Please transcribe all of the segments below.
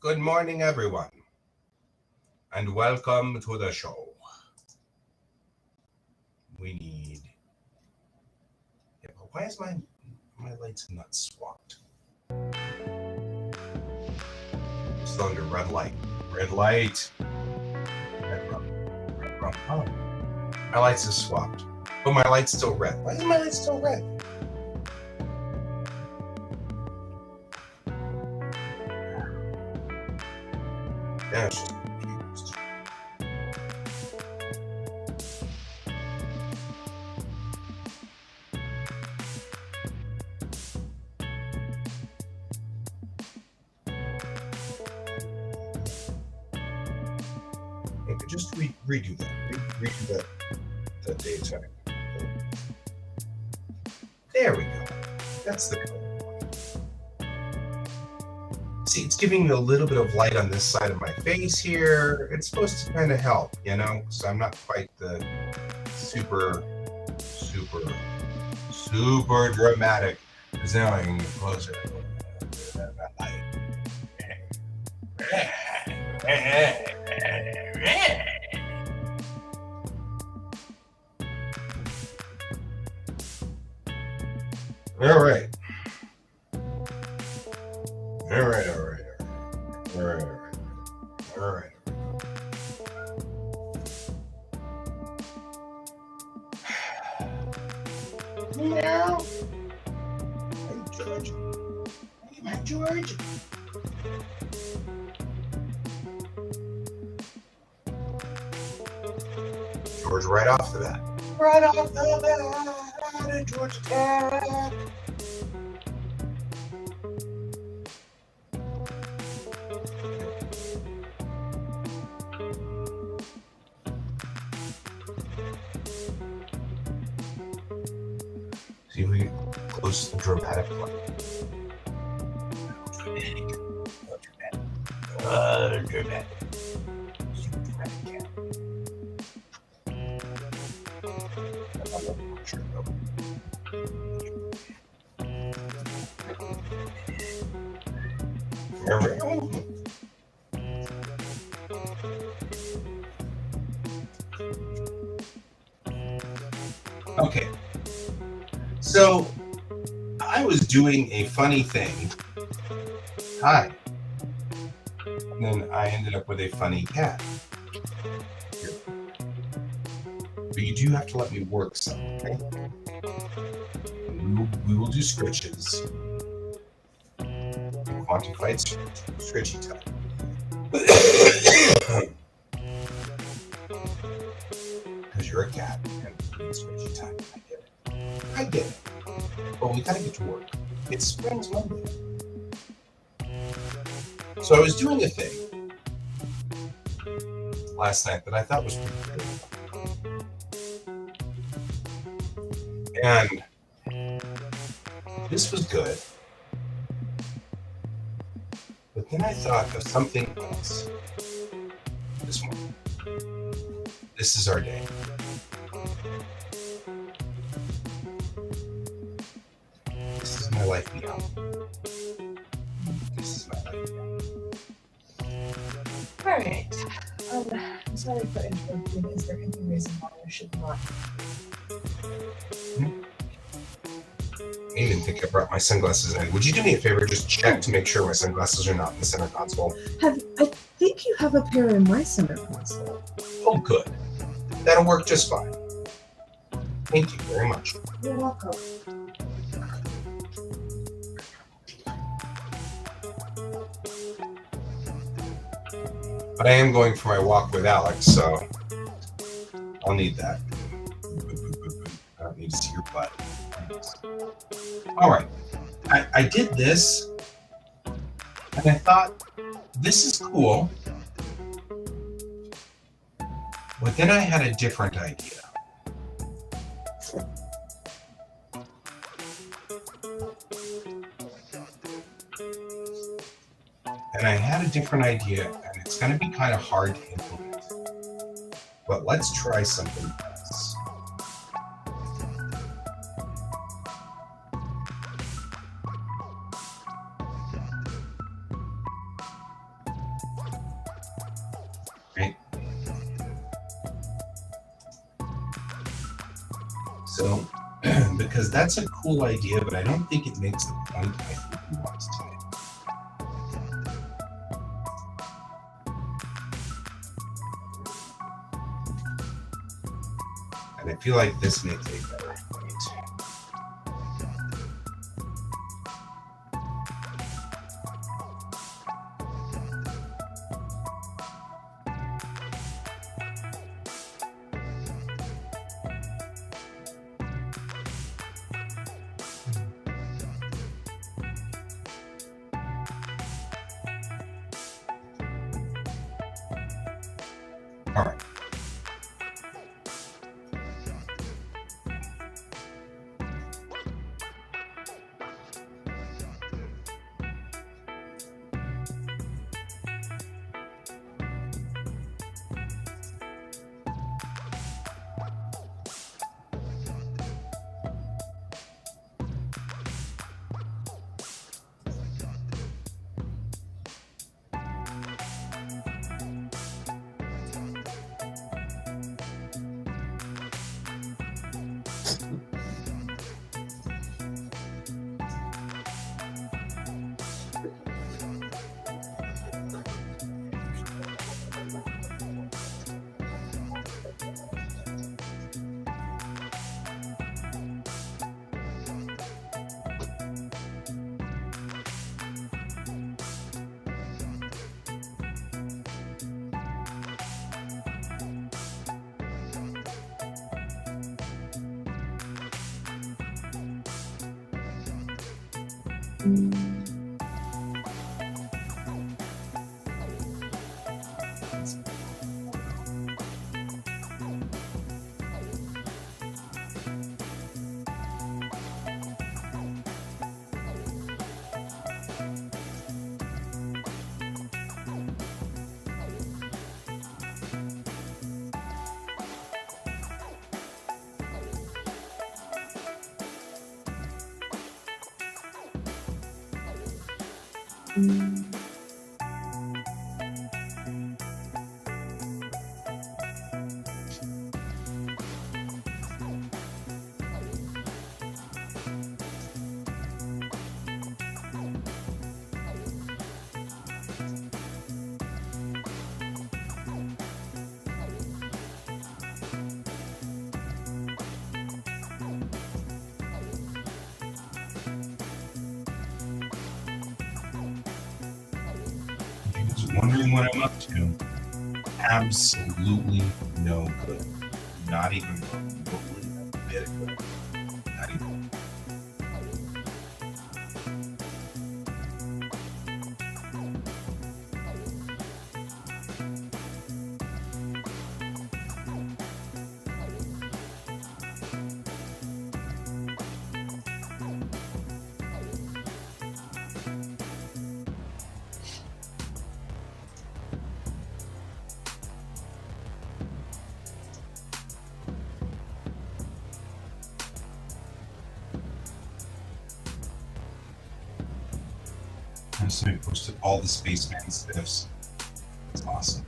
Good morning, everyone, and welcome to the show. We need. Yeah, but why is my lights not swapped? Still under red light. Red light. Red rum. Red rum. Oh, my lights is swapped, but my light's still red. Why is my light still red? Yeah, it's just confused. Okay, just redo that. Redo that daytime. There we go. That's the color. See, it's giving me a little bit of light on this side of my face here. It's supposed to kind of help, so I'm not quite the super dramatic. Because now I can get closer to that light. All right. Meow. Hey, George. Hey, my George. George right off the bat. Right off the bat, George cat. See if we get close to the dramatic one. Dramatic. Okay, so I was doing a funny thing. Hi. And then I ended up with a funny cat. Here. But you do have to let me work some, okay? We will do scritches. Quantified scritchy time. Because you're a cat and scritchy time. I get it. But we gotta get to work. It's Spring's Monday. So I was doing a thing last night that I thought was pretty good. And this was good. But then I thought of something else this morning. This is our day. This is my life beyond. This is my life beyond. All right. I'm sorry for interrupting. Is there any reason why I should not? I didn't think I brought my sunglasses in. Would you do me a favor? Just check to make sure my sunglasses are not in the center console. I think you have a pair in my center console. Oh, good. That'll work just fine. Thank you very much. You're welcome. But I am going for my walk with Alex, so I'll need that. I don't need to see your butt. All right. I did this, and I thought, this is cool. But then I had a different idea. And I had a different idea, and it's going to be kind of hard to implement. But let's try something else. So, because that's a cool idea, but I don't think it makes the point I think he wants to make. And I feel like this makes a better point. All right. Wondering what I'm up to. Absolutely no good. Not even remotely a bit good. Not even. So I posted all the Spaceman stiffs. That's awesome.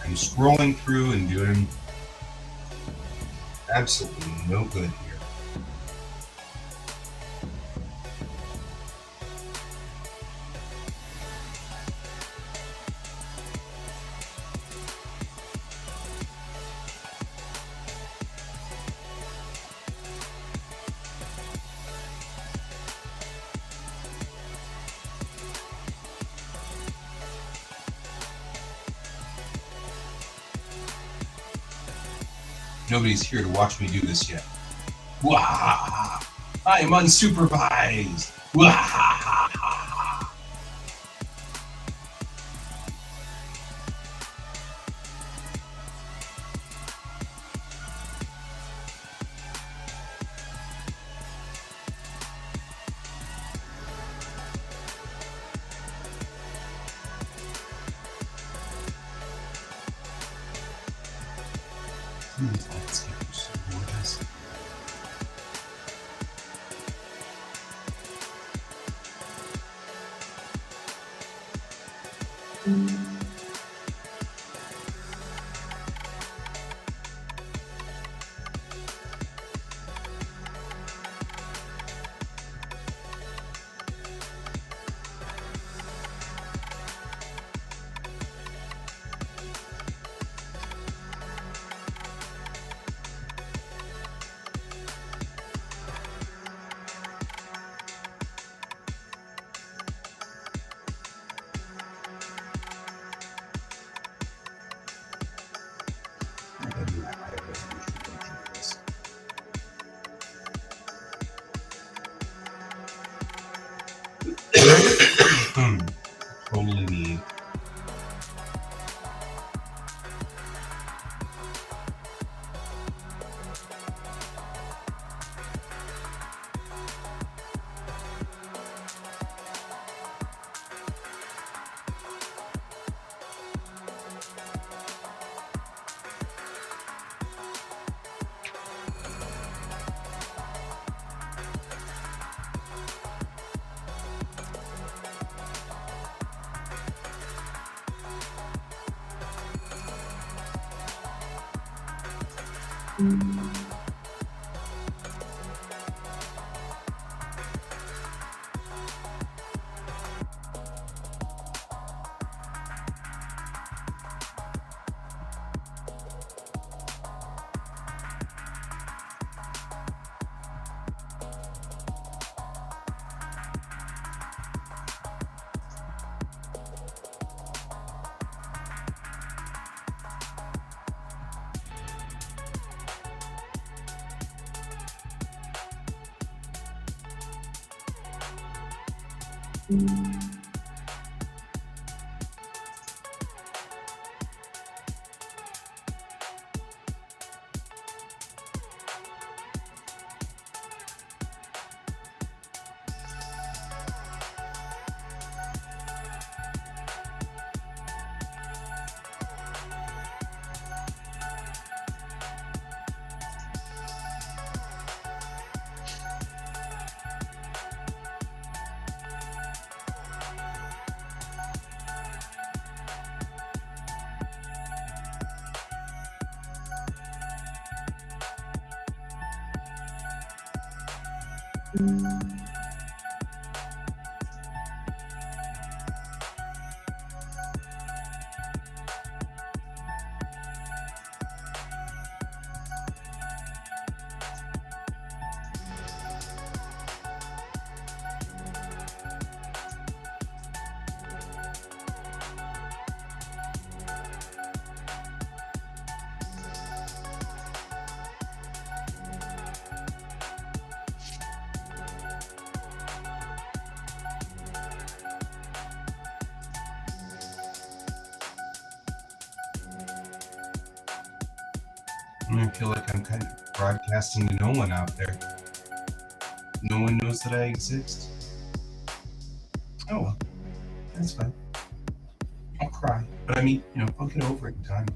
I'm scrolling through and doing absolutely no good here. Nobody's here to watch me do this yet. Wah! I am unsupervised. Wah! These landscapes are so gorgeous. Totally need. I feel like I'm kind of broadcasting to no one out there. No one knows that I exist. Oh well, that's fine. I'll cry. But I mean, I'll get over it in time.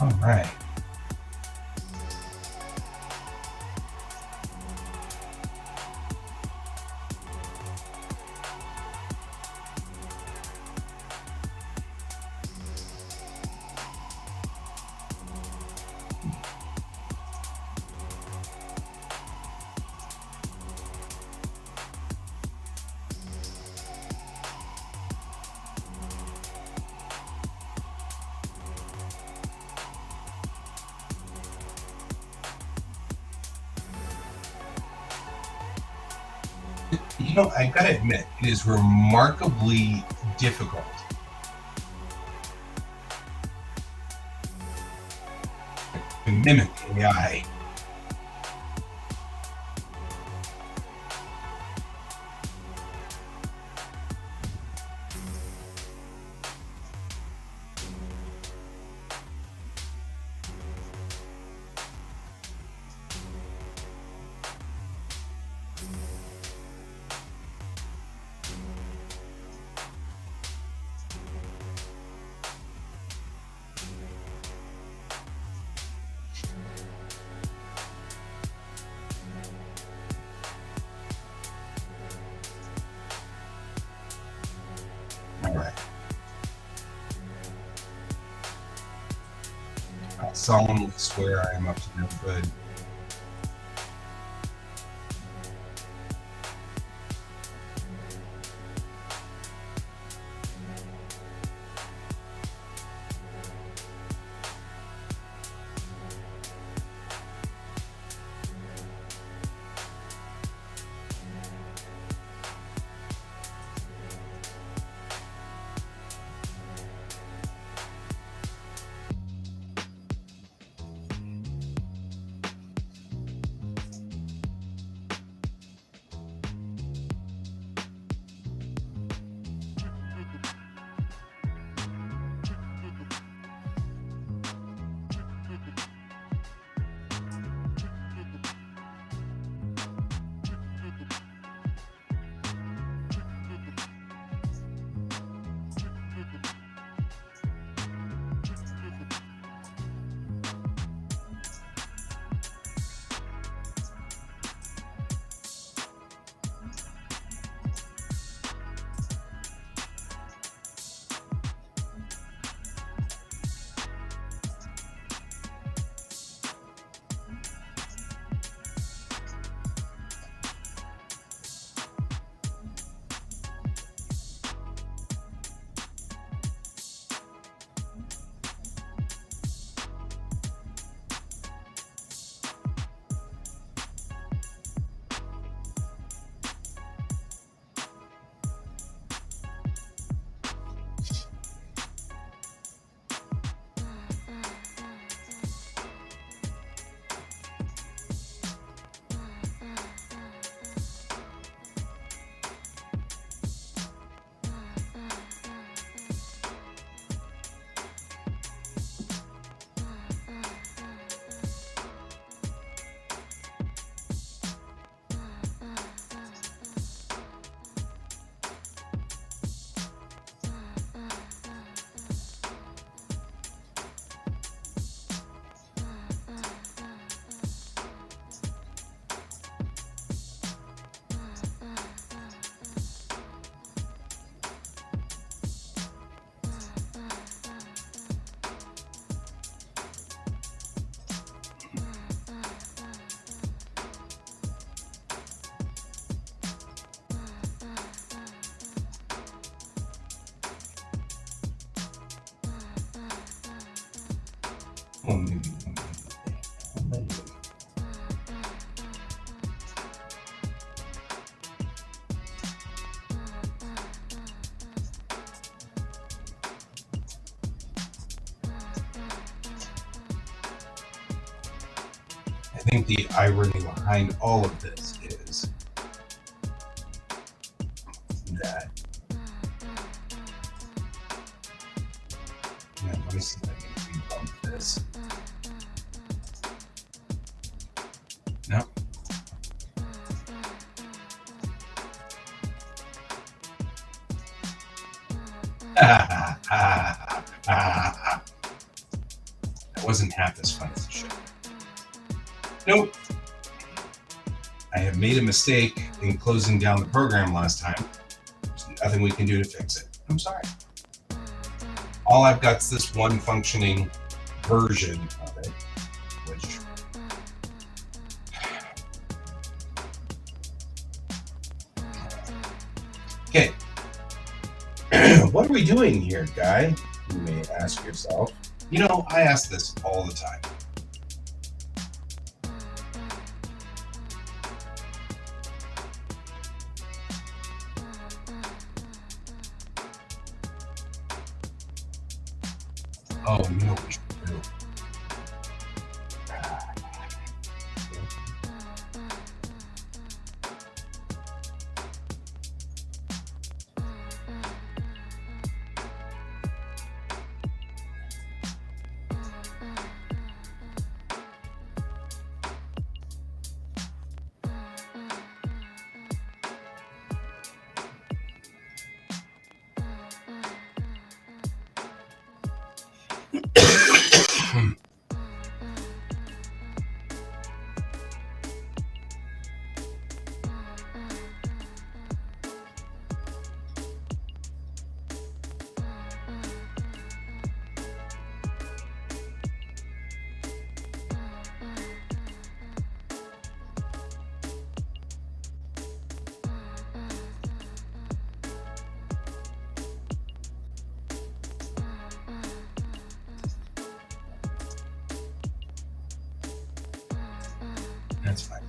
All right. You know, I gotta admit, it is remarkably difficult to mimic AI. All right. I solemnly swear I am up to no good. I think the irony behind all of this is that, let me see if I can rebump this. No. That wasn't half as fun as it should. Nope. I have made a mistake in closing down the program last time. There's nothing we can do to fix it. I'm sorry. All I've got is this one functioning version of it, which okay. What are we doing here, Guy? You may ask yourself. You know, I ask this all the time. Oh, you know what we should do? That's fine.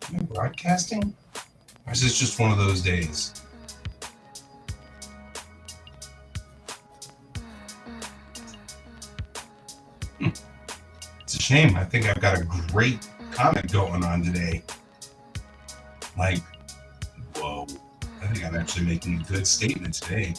Am I broadcasting? Or is this just one of those days? It's a shame. I think I've got a great comment going on today. Like, whoa. I think I'm actually making a good statement today.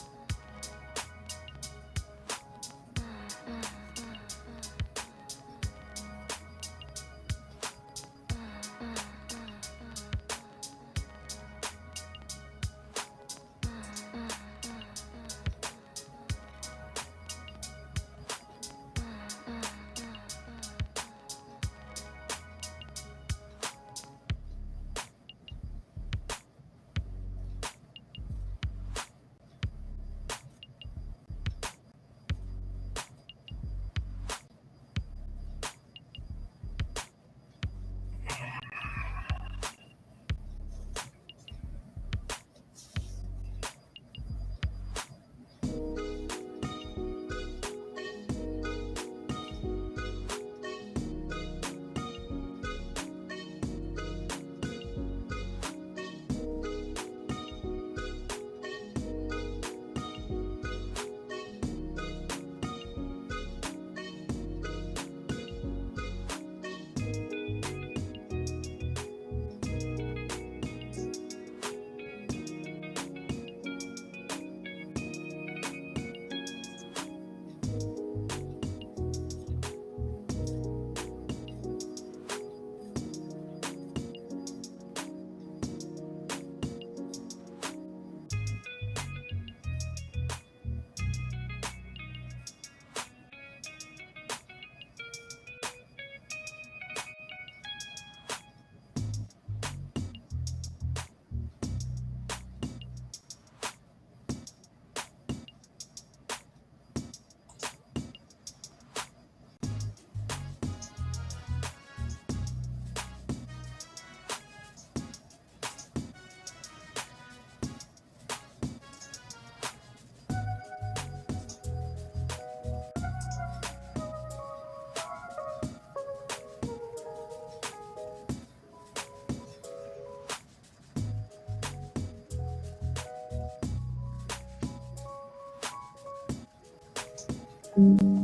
Yeah.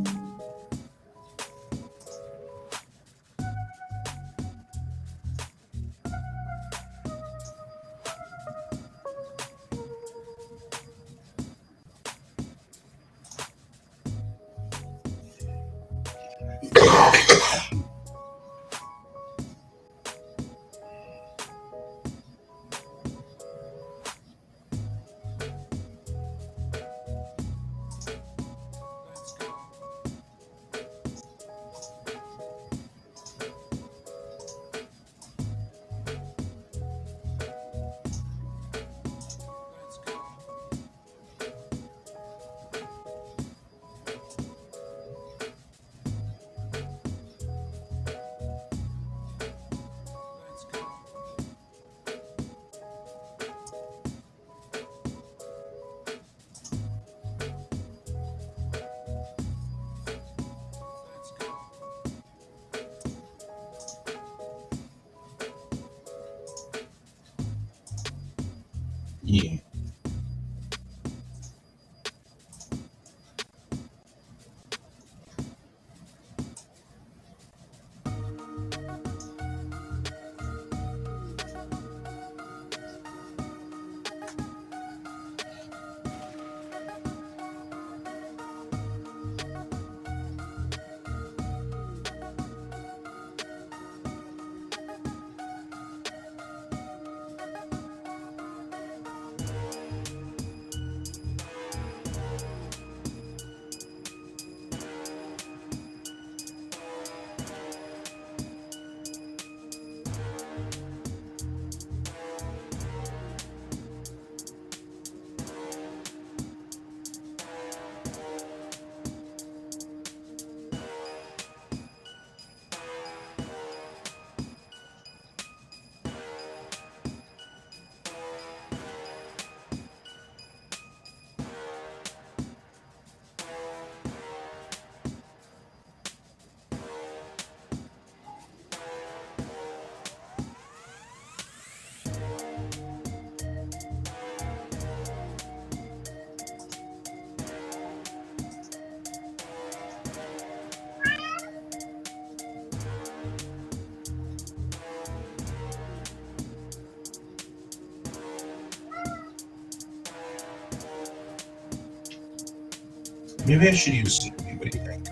Maybe I should use Snoopy. What do you think?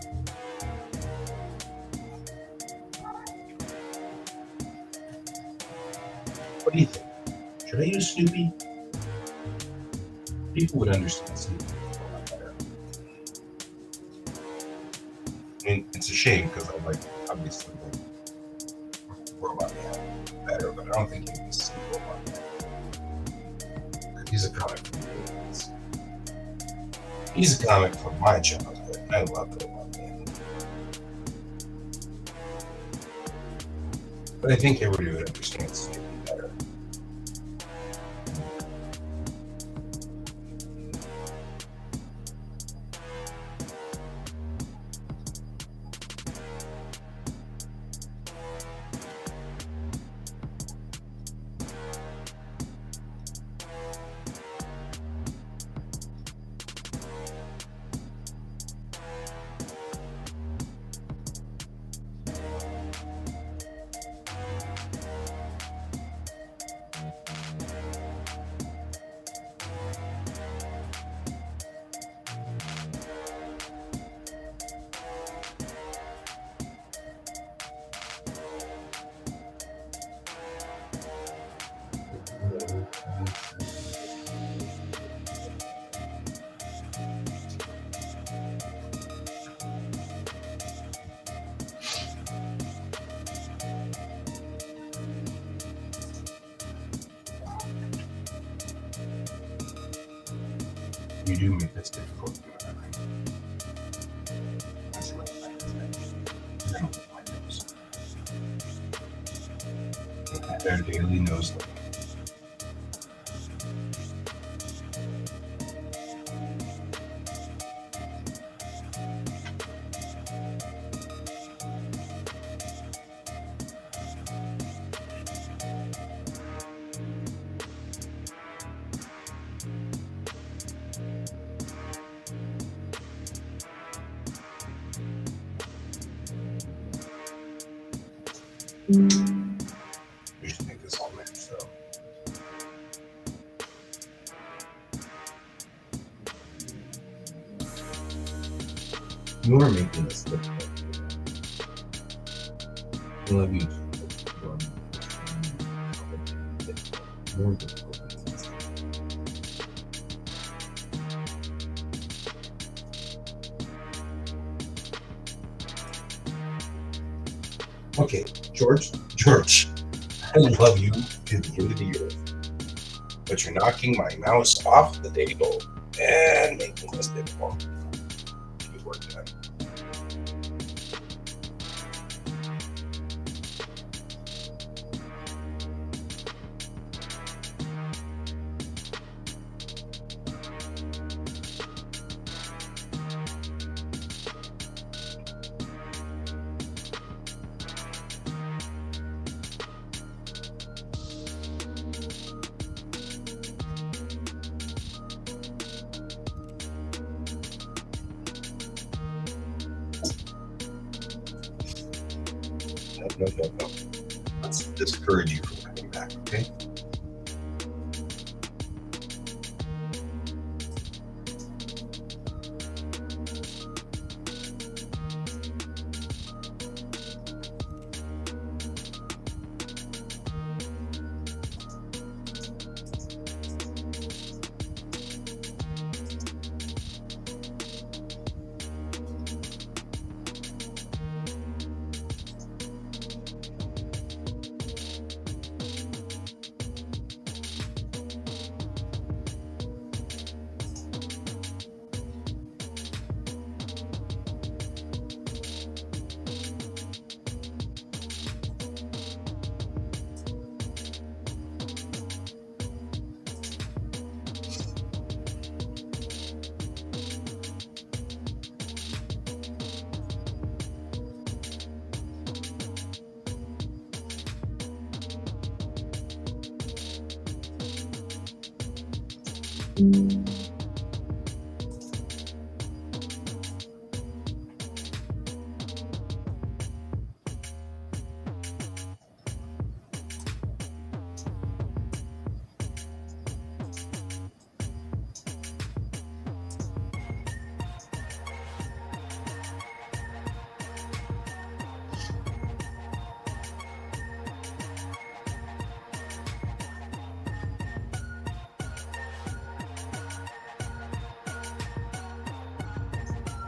What do you think? Should I use Snoopy? People would understand Snoopy a lot better. I mean, it's a shame because I like, obviously, like Robot Man better, but I don't think he needs to see Robot Man. He's a comic from the 80s. He's a comic from my childhood, and I love Robot Man. But I think everybody would understand Snoopy better. You do make this difficult. That's what I don't like my nose. Their daily nose look. We should make this all match though. You are making this difficult. I love you. More difficult. Okay, George, I love you to the end of the earth, but you're knocking my mouse off the table and making this difficult. Good work, done. No. Let's discourage you from coming back, okay?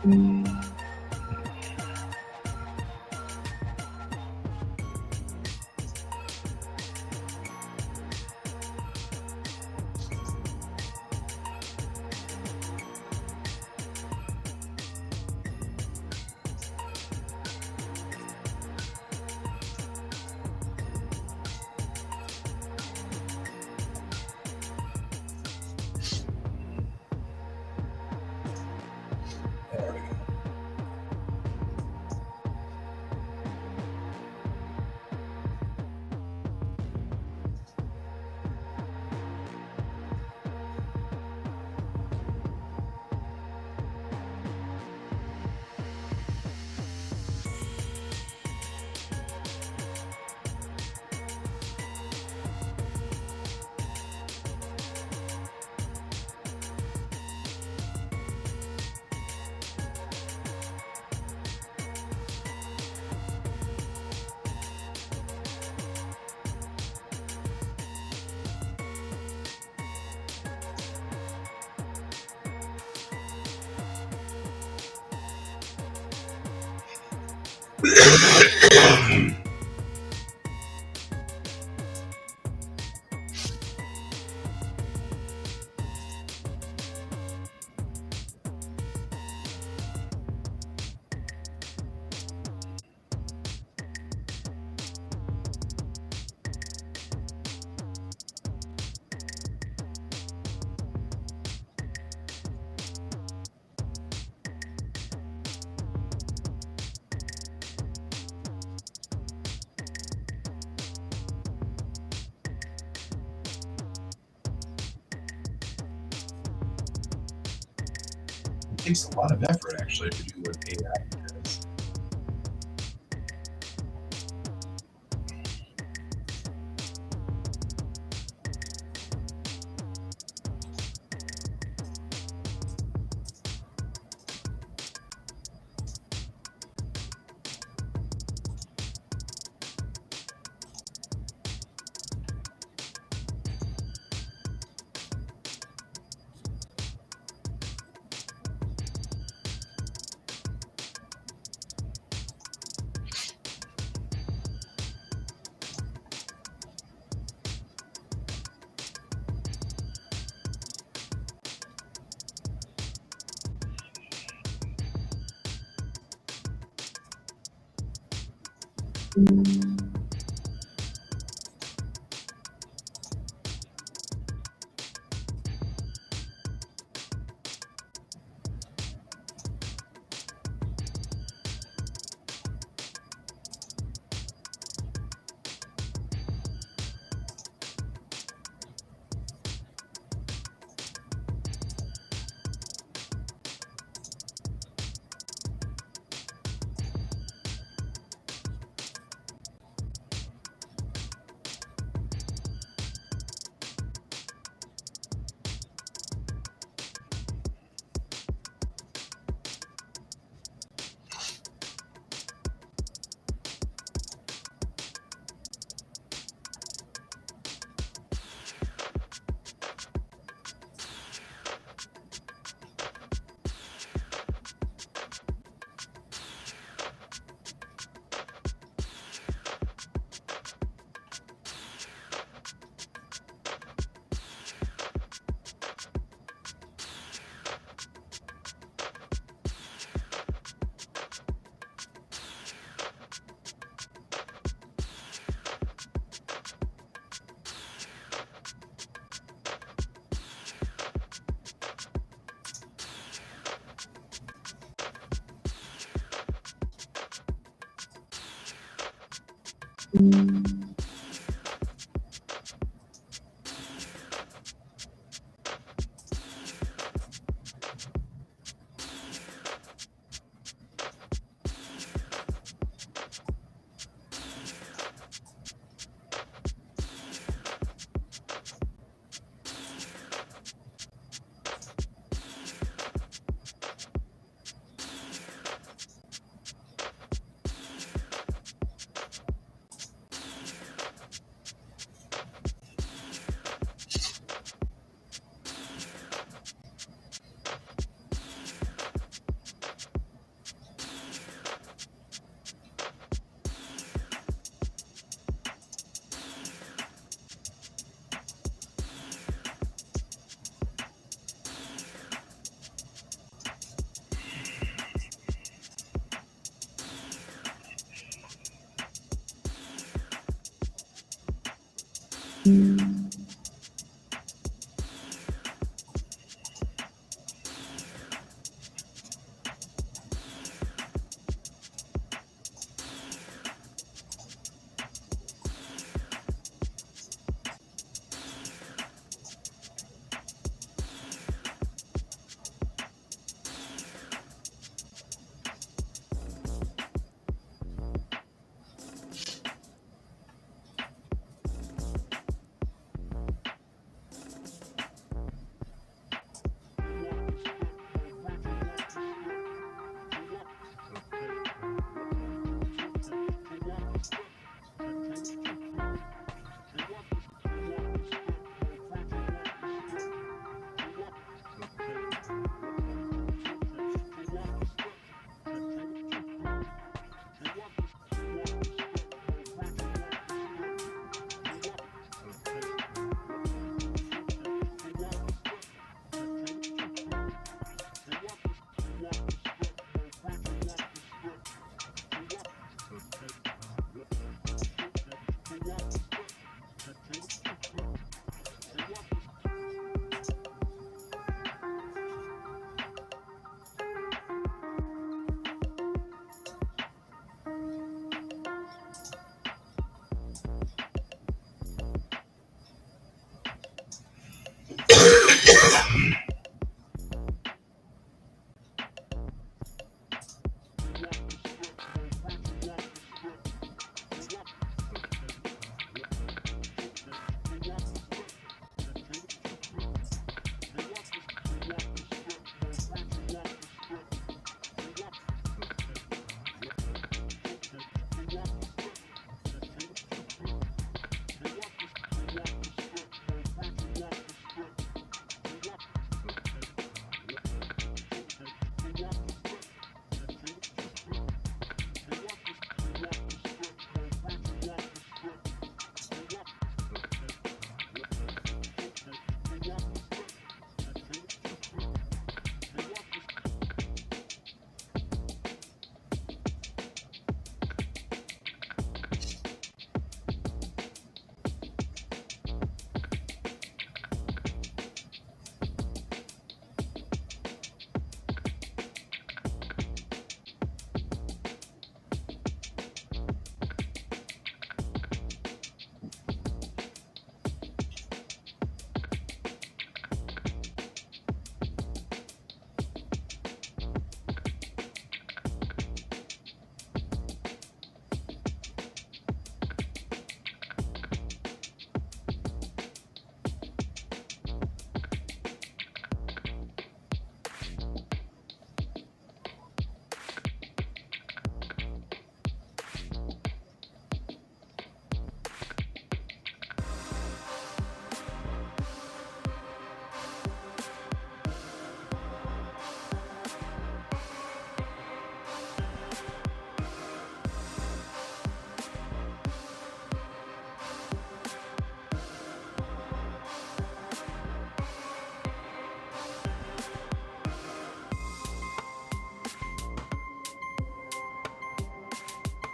There we go. It takes a lot of effort actually to do what AI does.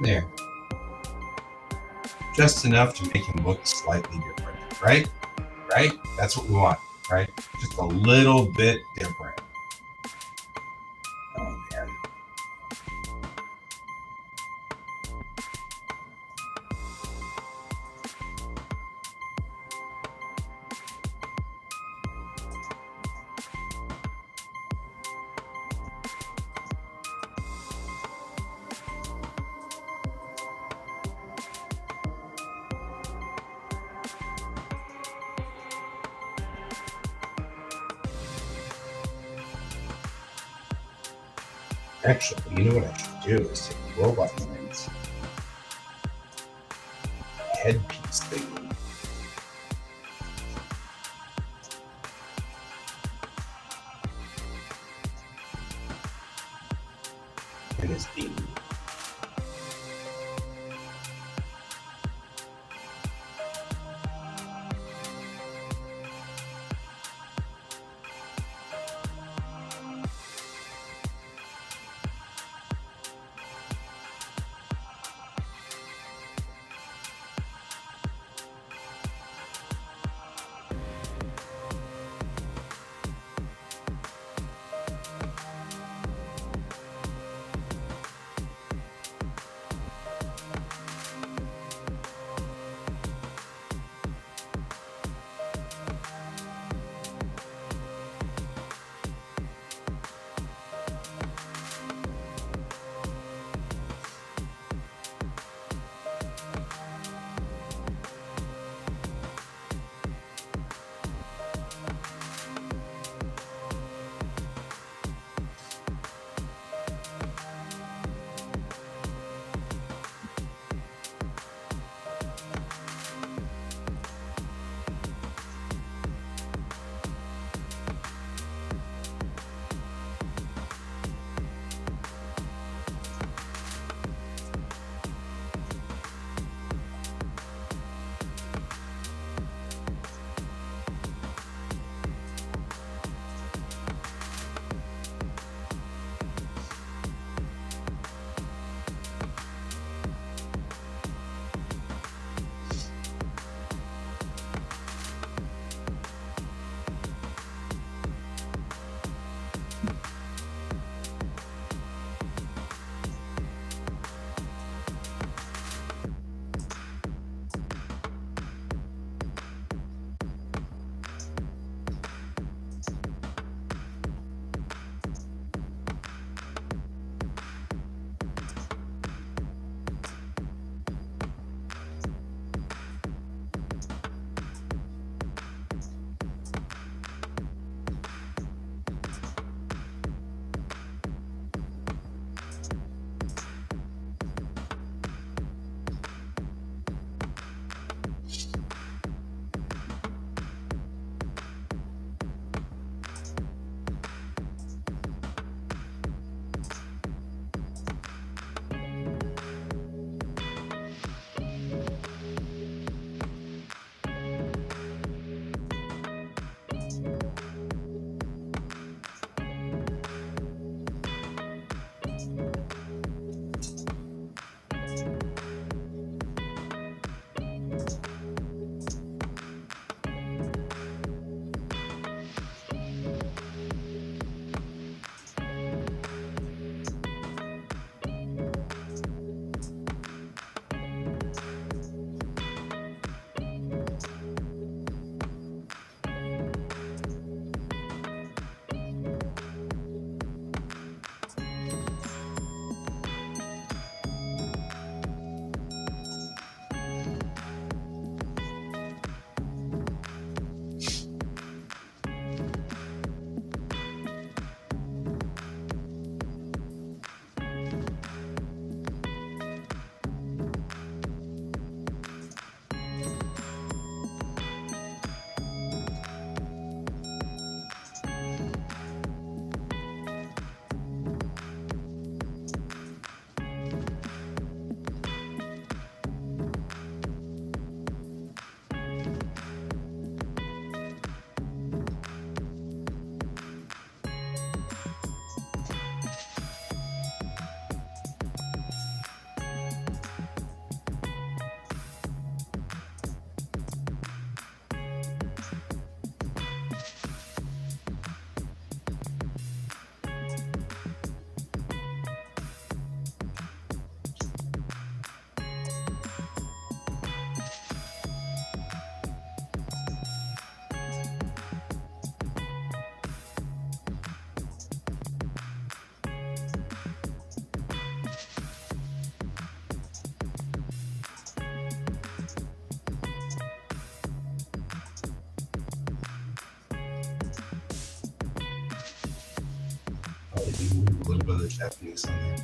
There. Just enough to make him look slightly different, right? Right? That's what we want, right? Just a little bit different. Oh, man. Actually, you know what I should do is take robot lines, headpiece thing, and his beam. A little bit of the Japanese on there.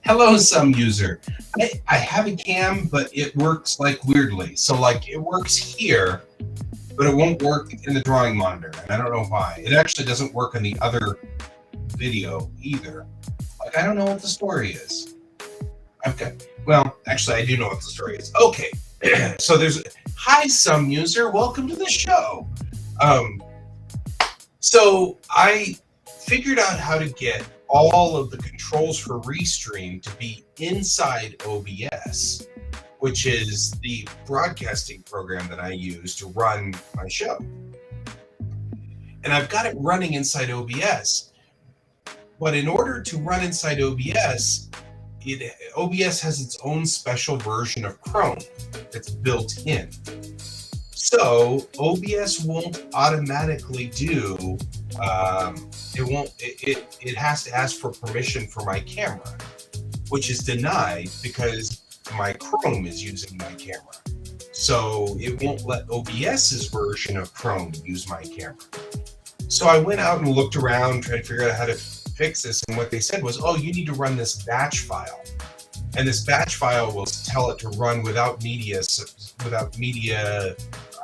Hello, some user. I have a cam, but it works like weirdly. So like it works here, but it won't work in the drawing monitor, and I don't know why. It actually doesn't work in the other video either. Like I don't know what the story is. Okay. Well, actually, I do know what the story is. Okay. So there's hi, some user. Welcome to the show. So I figured out how to get all of the controls for Restream to be inside OBS, which is the broadcasting program that I use to run my show. And I've got it running inside OBS. But in order to run inside OBS, OBS has its own special version of Chrome that's built in. So OBS won't automatically do, it has to ask for permission for my camera, which is denied because my Chrome is using my camera. So it won't let OBS's version of Chrome use my camera. So I went out and looked around trying to figure out how to fix this, and what they said was, oh, you need to run this batch file. And this batch file will tell it to run without media,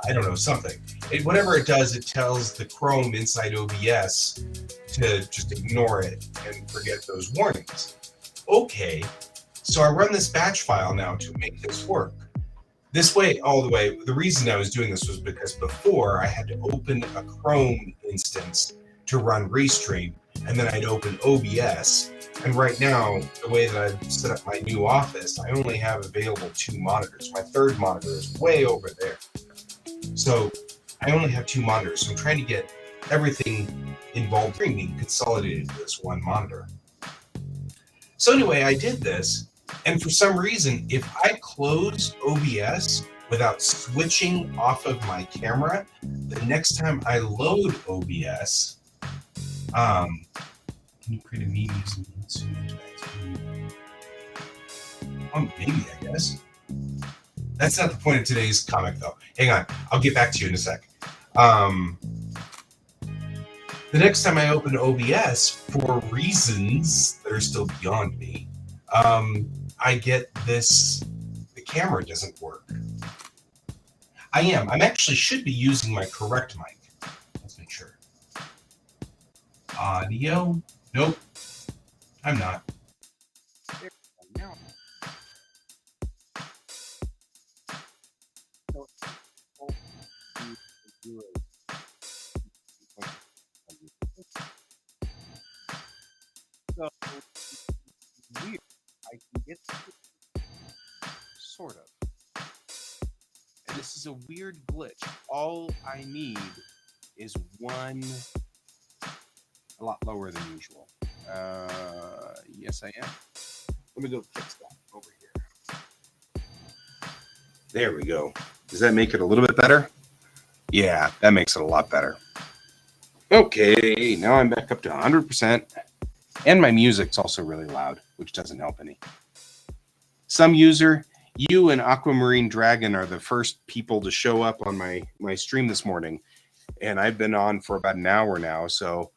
I don't know, something. Whatever it does, it tells the Chrome inside OBS to just ignore it and forget those warnings. Okay, so I run this batch file now to make this work. This way, all the way, the reason I was doing this was because before I had to open a Chrome instance to run Restream, and then I'd open OBS. And right now, the way that I've set up my new office, I only have available 2 monitors. My third monitor is way over there. So I only have 2 monitors. So I'm trying to get everything involved streaming consolidated to this one monitor. So anyway, I did this. And for some reason, if I close OBS without switching off of my camera, the next time I load OBS, can you create a meme using maybe, I guess. That's not the point of today's comic, though. Hang on. I'll get back to you in a sec. The next time I open OBS, for reasons that are still beyond me, I get this, the camera doesn't work. I'm actually should be using my correct mic. Let's make sure. Audio? Nope. I'm not. So weird. I can get sort of. And this is a weird glitch. All I need is one a lot lower than usual. Yes, I am. Let me go fix that over here. There we go. Does that make it a little bit better? Yeah, that makes it a lot better. Okay, now I'm back up to 100%. And my music's also really loud, which doesn't help any. Some user, you and Aquamarine Dragon are the first people to show up on my stream this morning. And I've been on for about an hour now, so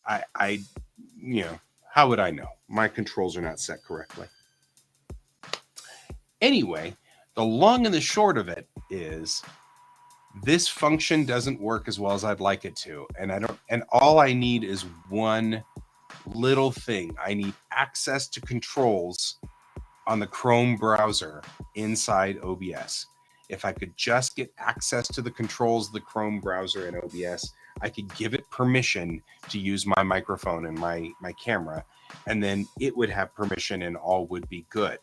I how would I know? My controls are not set correctly. Anyway, the long and the short of it is this function doesn't work as well as I'd like it to. And all I need is one little thing. I need access to controls on the Chrome browser inside OBS. If I could just get access to the controls of the Chrome browser in OBS, I could give it permission to use my microphone and my camera, and then it would have permission and all would be good.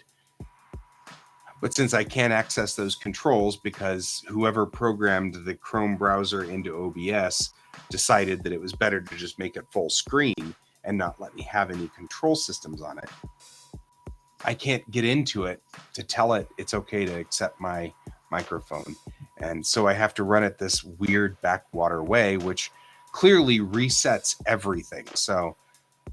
But since I can't access those controls because whoever programmed the Chrome browser into OBS decided that it was better to just make it full screen and not let me have any control systems on it, I can't get into it to tell it it's okay to accept my microphone. And so I have to run it this weird backwater way, which clearly resets everything. So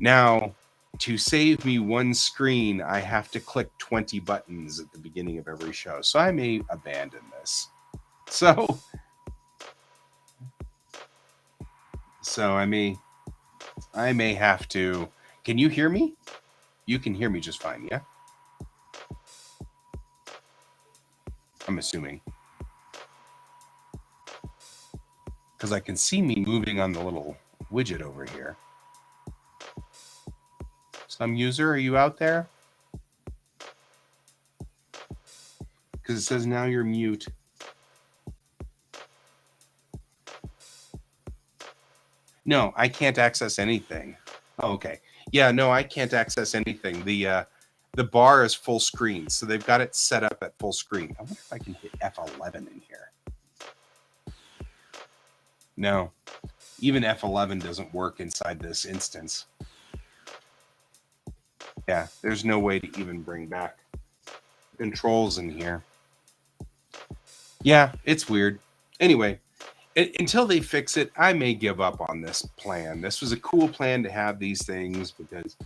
now to save me one screen, I have to click 20 buttons at the beginning of every show. So I may abandon this. So I may have to. Can you hear me? You can hear me just fine, yeah? I'm assuming. Because I can see me moving on the little widget over here. Some user, are you out there? Because it says now you're mute. No, I can't access anything. Oh, okay. Yeah, no, I can't access anything. The bar is full screen, so they've got it set up at full screen. I wonder if I can hit F11 in here. No, even F11 doesn't work inside this instance. Yeah, there's no way to even bring back controls in here. Yeah, it's weird. Anyway, until they fix it, I may give up on this plan. This was a cool plan to have these things because,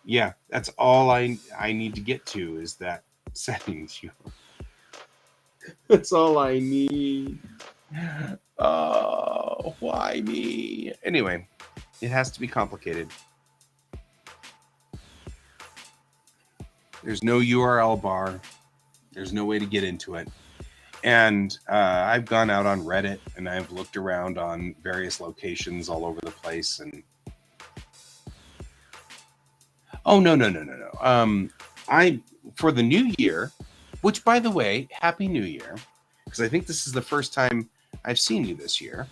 yeah, that's all I need to get to is that settings. That's all I need. Oh, why me? Anyway, it has to be complicated. There's no URL bar. There's no way to get into it. And I've gone out on Reddit and I've looked around on various locations all over the place. And no. For the new year, which by the way, Happy New Year, because I think this is the first time I've seen you this year.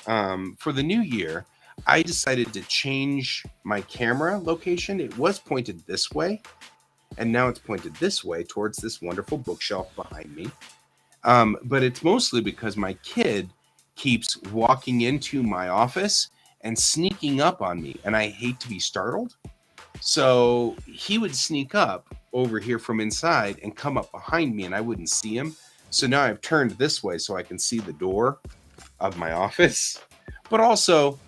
For the new year, I decided to change my camera location. It was pointed this way, and now it's pointed this way towards this wonderful bookshelf behind me. But it's mostly because my kid keeps walking into my office and sneaking up on me, and I hate to be startled. So he would sneak up over here from inside and come up behind me, and I wouldn't see him. So now I've turned this way so I can see the door of my office, but also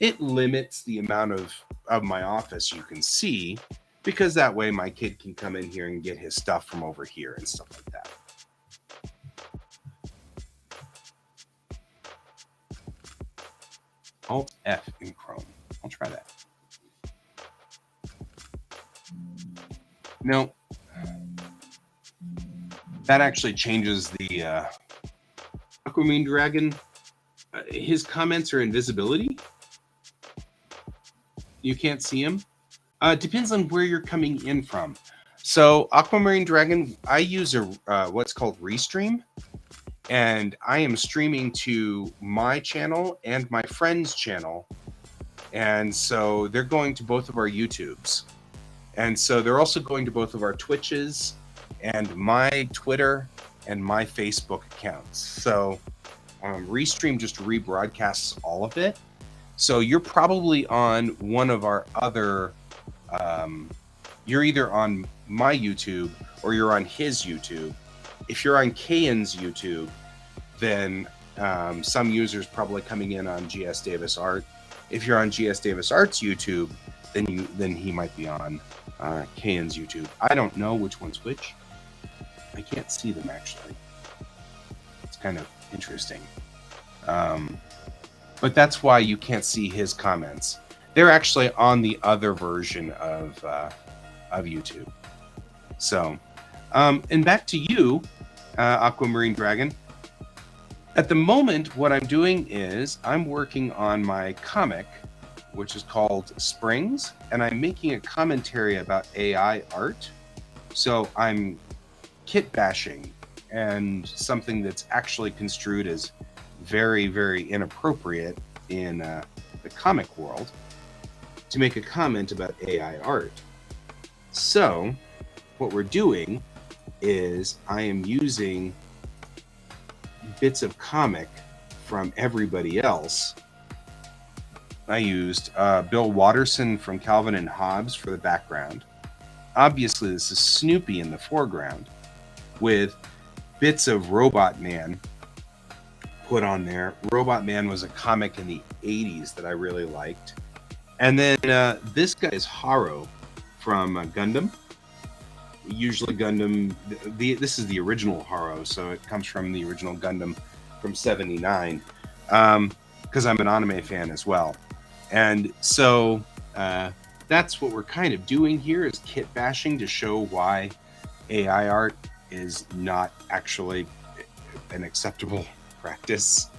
it limits the amount of my office you can see, because that way my kid can come in here and get his stuff from over here and stuff like that. Alt F in Chrome. I'll try that. No, that actually changes the Aquamarine Dragon. His comments are invisibility. You can't see him. Depends on where you're coming in from. So Aquamarine Dragon, I use a what's called Restream, and I am streaming to my channel and my friend's channel, and so they're going to both of our YouTubes, and so they're also going to both of our Twitches and my Twitter and my Facebook accounts. So Restream just rebroadcasts all of it. So you're probably on one of our other, you're either on my YouTube or you're on his YouTube. If you're on Cayen's YouTube, then some users probably coming in on GS Davis Art. If you're on GS Davis Art's YouTube, then he might be on Cayen's YouTube. I don't know which one's which. I can't see them actually. It's kind of interesting. But that's why you can't see his comments. They're actually on the other version of YouTube. So, and back to you, Aquamarine Dragon. At the moment, what I'm doing is I'm working on my comic, which is called Springs, and I'm making a commentary about AI art. So I'm kit bashing, and something that's actually construed as very, very inappropriate in the comic world, to make a comment about AI art. So what we're doing is I am using bits of comic from everybody else. I used Bill Watterson from Calvin and Hobbes for the background. Obviously, this is Snoopy in the foreground with bits of Robot Man put on there. Robot Man was a comic in the 80s that I really liked. And then this guy is Haro from Gundam. Usually Gundam, this is the original Haro, so it comes from the original Gundam from '79, because I'm an anime fan as well. And so that's what we're kind of doing here, is kit bashing to show why AI art is not actually an acceptable practice.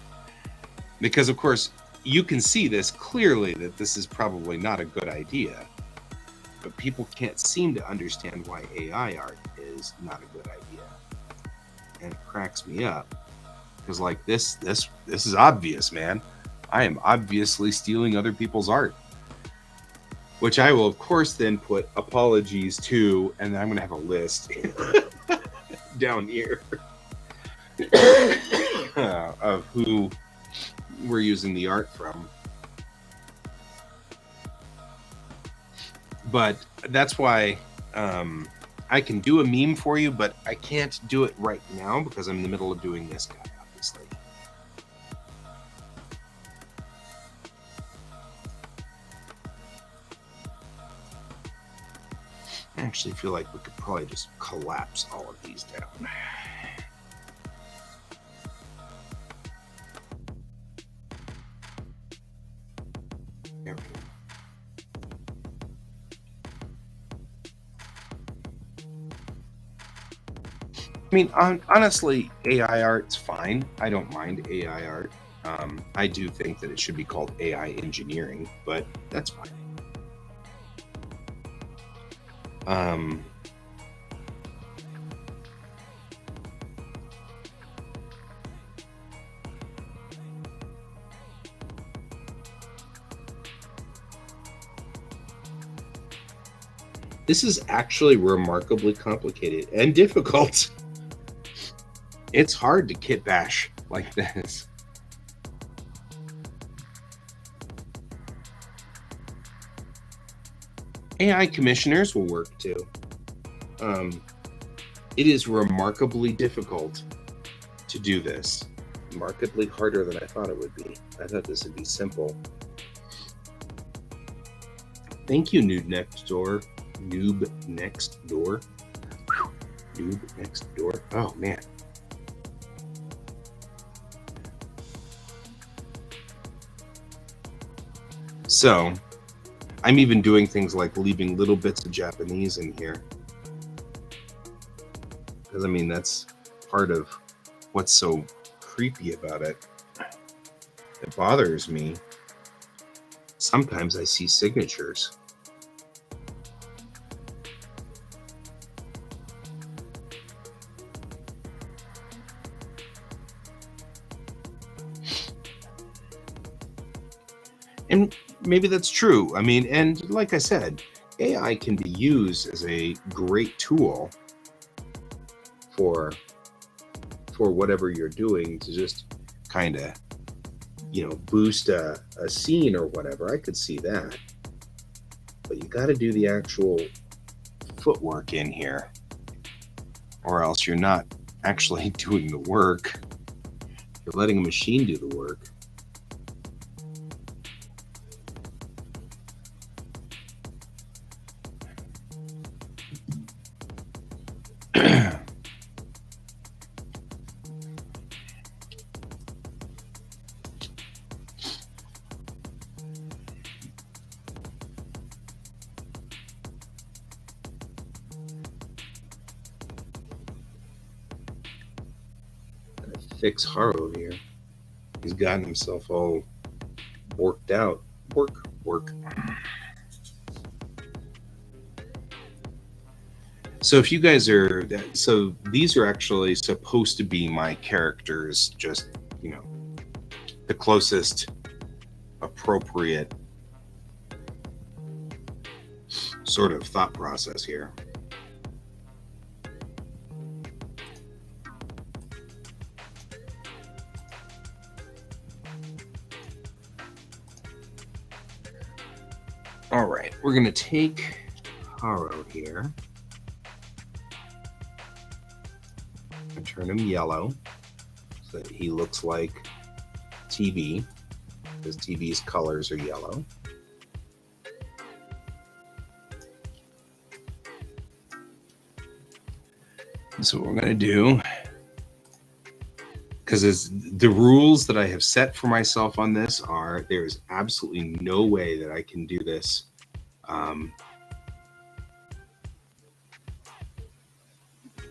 Because of course you can see this clearly that this is probably not a good idea, but people can't seem to understand why AI art is not a good idea. And it cracks me up, because like this is obvious, man. I am obviously stealing other people's art, which I will of course then put apologies to, and I'm gonna have a list down here of who we're using the art from. But that's why I can do a meme for you, but I can't do it right now because I'm in the middle of doing this guy, obviously. I actually feel like we could probably just collapse all of these down. There we go. I mean, honestly, AI art's fine. I don't mind AI art. I do think that it should be called AI engineering, but that's fine. This is actually remarkably complicated and difficult. It's hard to kit bash like this. AI commissioners will work too. It is remarkably difficult to do this. Markedly harder than I thought it would be. I thought this would be simple. Thank you, Noob Next Door. Noob Next Door. Noob Next Door. Oh, man. So, I'm even doing things like leaving little bits of Japanese in here. Because, I mean, that's part of what's so creepy about it. It bothers me. Sometimes I see signatures. And maybe that's true. I mean, and like I said, AI can be used as a great tool for whatever you're doing to just kind of, you know, boost a scene or whatever. I could see that. But you got to do the actual footwork in here, or else you're not actually doing the work. You're letting a machine do the work. Fix Haro here. He's gotten himself all worked out. Work. So if you guys are, so these are actually supposed to be my characters, just, you know, the closest appropriate sort of thought process here. All right, we're going to take Haro here and turn him yellow so that he looks like TV, because TV's colors are yellow. So what we're going to do, because the rules that I have set for myself on this are, there is absolutely no way that I can do this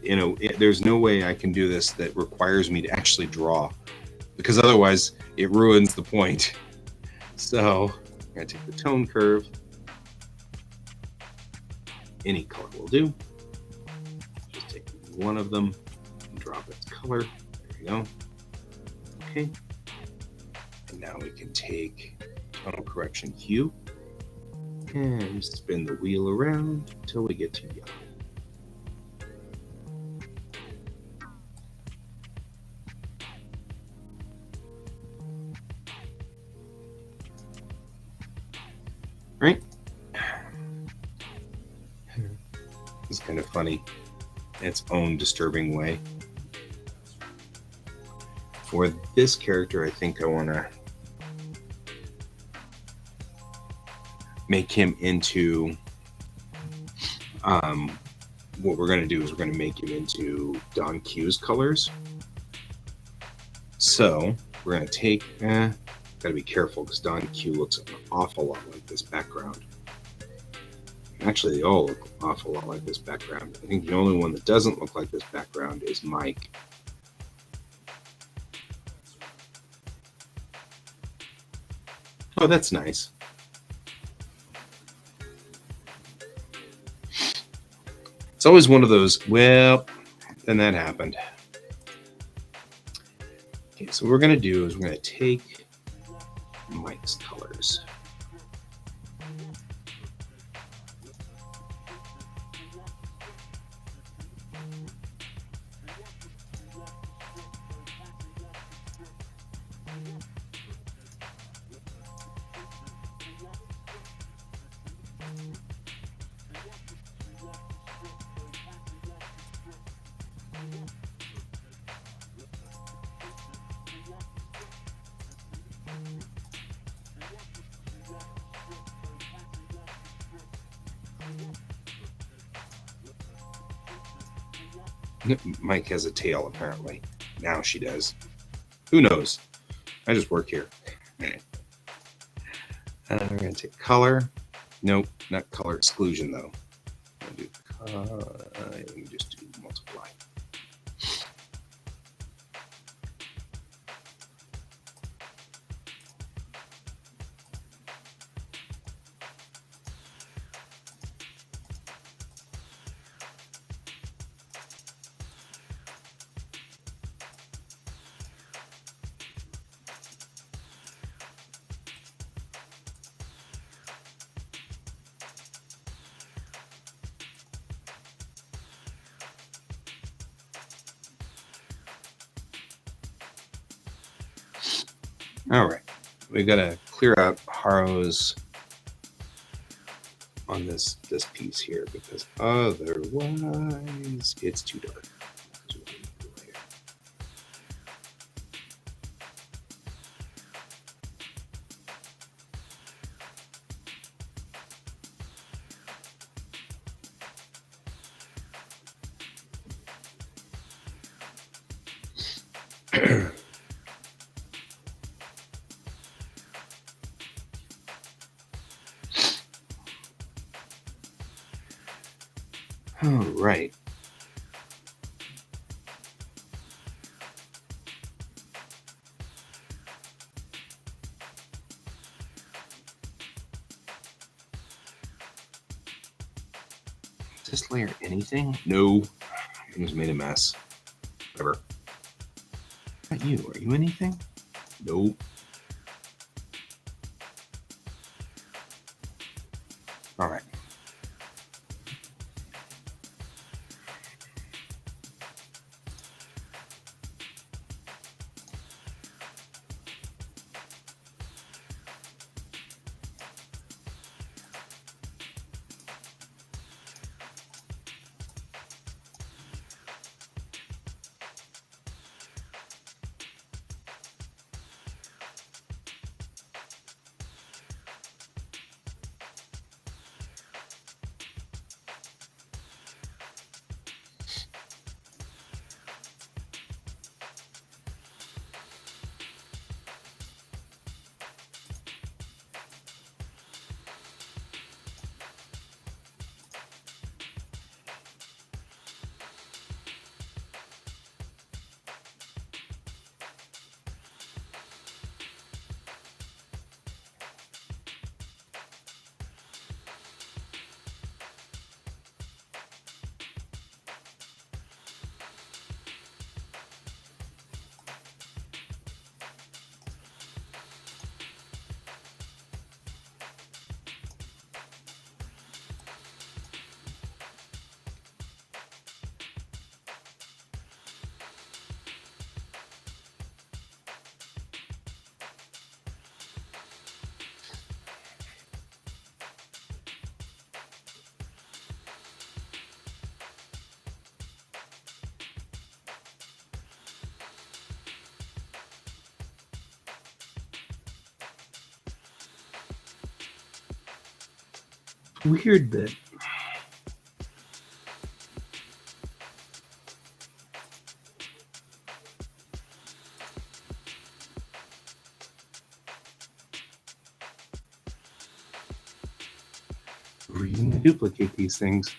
you know, there's no way I can do this that requires me to actually draw, because otherwise it ruins the point. So I'm going to take the tone curve. Any color will do. Just take one of them and drop its color. There we go. Okay. And now we can take tonal correction hue and spin the wheel around until we get to yellow. Right? It's kind of funny in its own disturbing way. For this character, I think I want to make him into what we're going to do is we're going to make him into Don Q's colors. So we're going to take got to be careful because Don Q looks an awful lot like this background. Actually, they all look an awful lot like this background. I think the only one that doesn't look like this background is Mike. Oh, that's nice. It's always one of those, well, then that happened. Okay, so what we're going to do is we're going to take Mike's colors. Mike has a tail, apparently. Now she does. Who knows? I just work here. We're going to take color. Nope, not color exclusion, though. I'll do let me just do multiply. All right, we got to clear out Haro's on this piece here because otherwise it's too dark. All right. Is this layer anything? No. I just made a mess. Whatever. Not you. Are you anything? Nope. All right. Weird bit. Green. duplicate these things.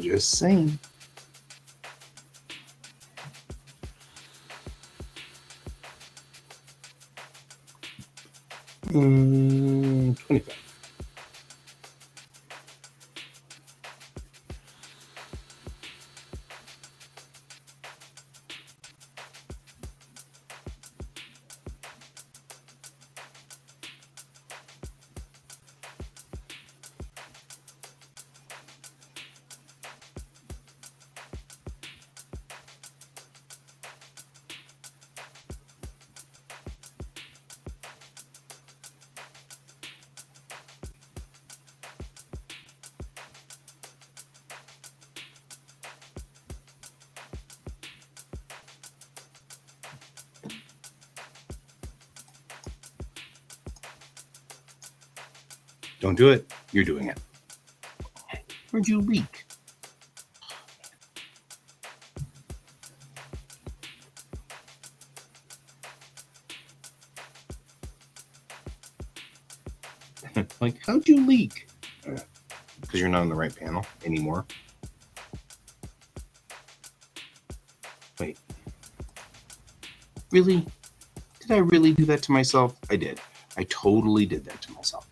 Just saying. Mm, 25. Don't do it. You're doing it. Where'd you leak? Like, how'd you leak? Because you're not on the right panel anymore. Wait. Really? Did I really do that to myself? I did. I totally did that to myself.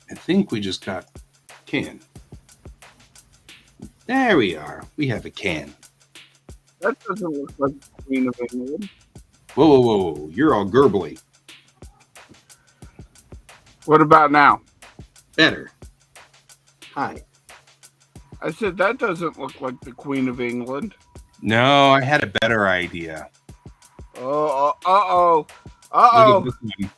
I think we just got can. There we are. We have a can. That doesn't look like the Queen of England. Whoa, whoa, whoa, whoa. You're all gurgly. What about now? Better. Hi. I said that doesn't look like the Queen of England. No, I had a better idea. Uh-oh. Look at this one.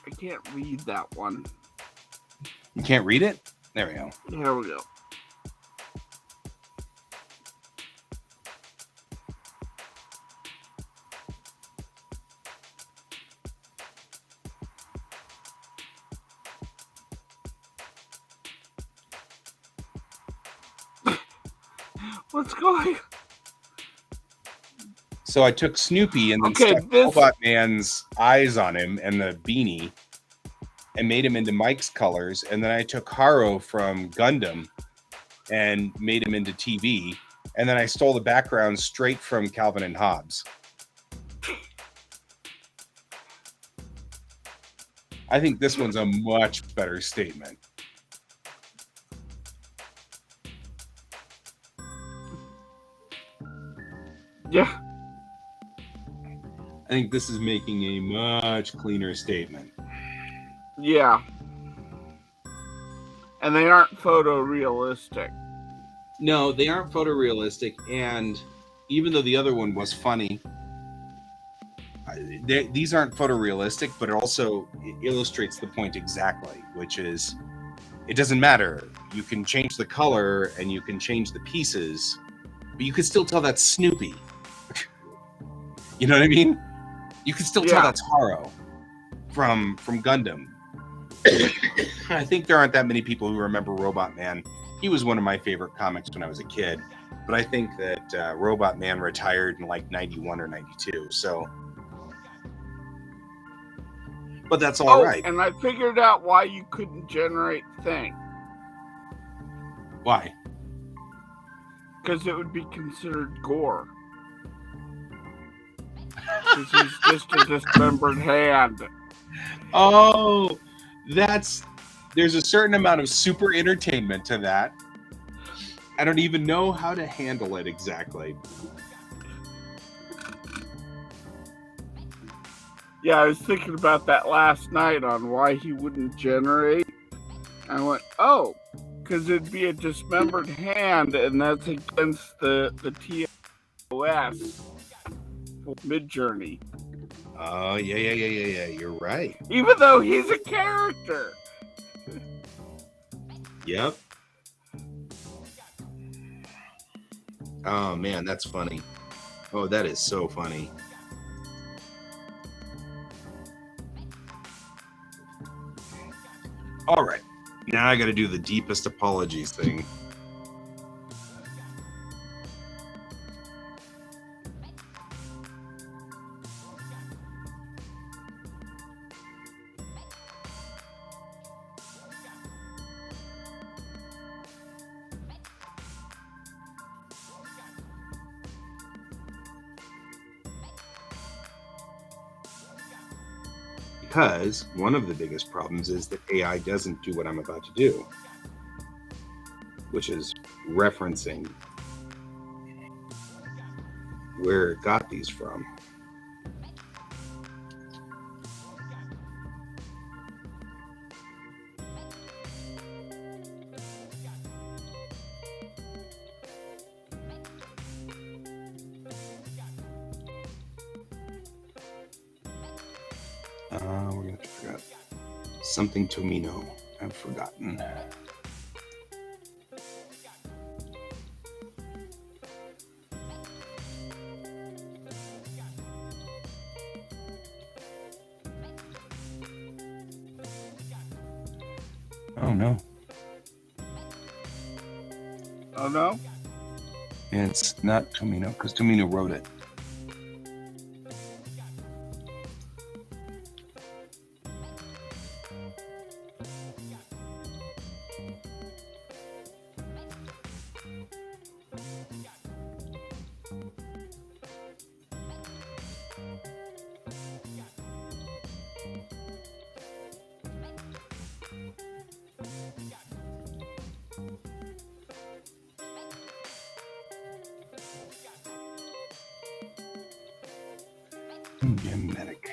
I can't read that one. You can't read it? There we go. Here we go. What's going on? So I took Snoopy and then Okay, stuck Robot Man's eyes on him and the beanie and made him into Mike's colors. And then I took Haro from Gundam and made him into TV. And then I stole the background straight from Calvin and Hobbes. I think this one's a much better statement. Yeah. I think this is making a much cleaner statement. Yeah. And they aren't photorealistic. No, they aren't photorealistic, and even though the other one was funny, these aren't photorealistic, but it also illustrates the point exactly, which is it doesn't matter. You can change the color and you can change the pieces, but you can still tell that's Snoopy. You know what I mean? You can still tell that's Haro from Gundam. I think there aren't that many people who remember Robot Man. He was one of my favorite comics when I was a kid, but I think that Robot Man retired in like 91 or 92. So But that's all Oh, right. and I figured out why you couldn't generate thing. Why? Because it would be considered gore. Because he's just a dismembered hand. Oh, there's a certain amount of super entertainment to that. I don't even know how to handle it exactly. Yeah, I was thinking about that last night on why he wouldn't generate. I went, oh, because it'd be a dismembered hand, and that's against the TOS Mid-Journey. Oh, yeah. You're right. Even though he's a character. Yep. Oh, man, that's funny. Oh, that is so funny. All right. Now I got to do the deepest apologies thing. Because one of the biggest problems is that AI doesn't do what I'm about to do, which is referencing where it got these from. We're going to figure out something Tomino. I've forgotten. Oh no. Oh, no? It's not Tomino, because Tomino wrote it. Medic.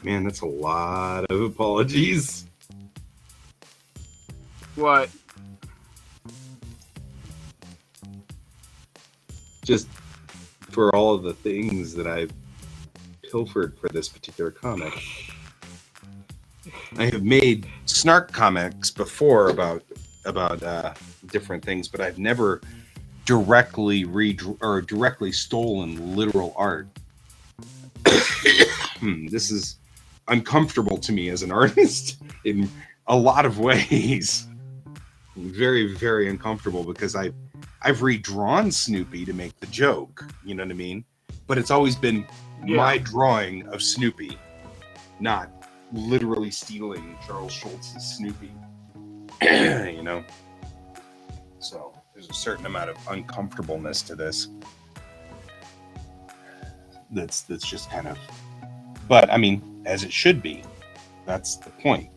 Man, that's a lot of apologies. What? Just for all of the things that I've pilfered for this particular comic. I have made snark comics before about different things, but I've never directly directly stolen literal art. This is uncomfortable to me as an artist in a lot of ways. Very, very uncomfortable because I've redrawn Snoopy to make the joke, you know what I mean? But it's always been my drawing of Snoopy, not literally stealing Charles Schultz's Snoopy. You know? So there's a certain amount of uncomfortableness to this. That's just kind of, but I mean, as it should be. That's the point.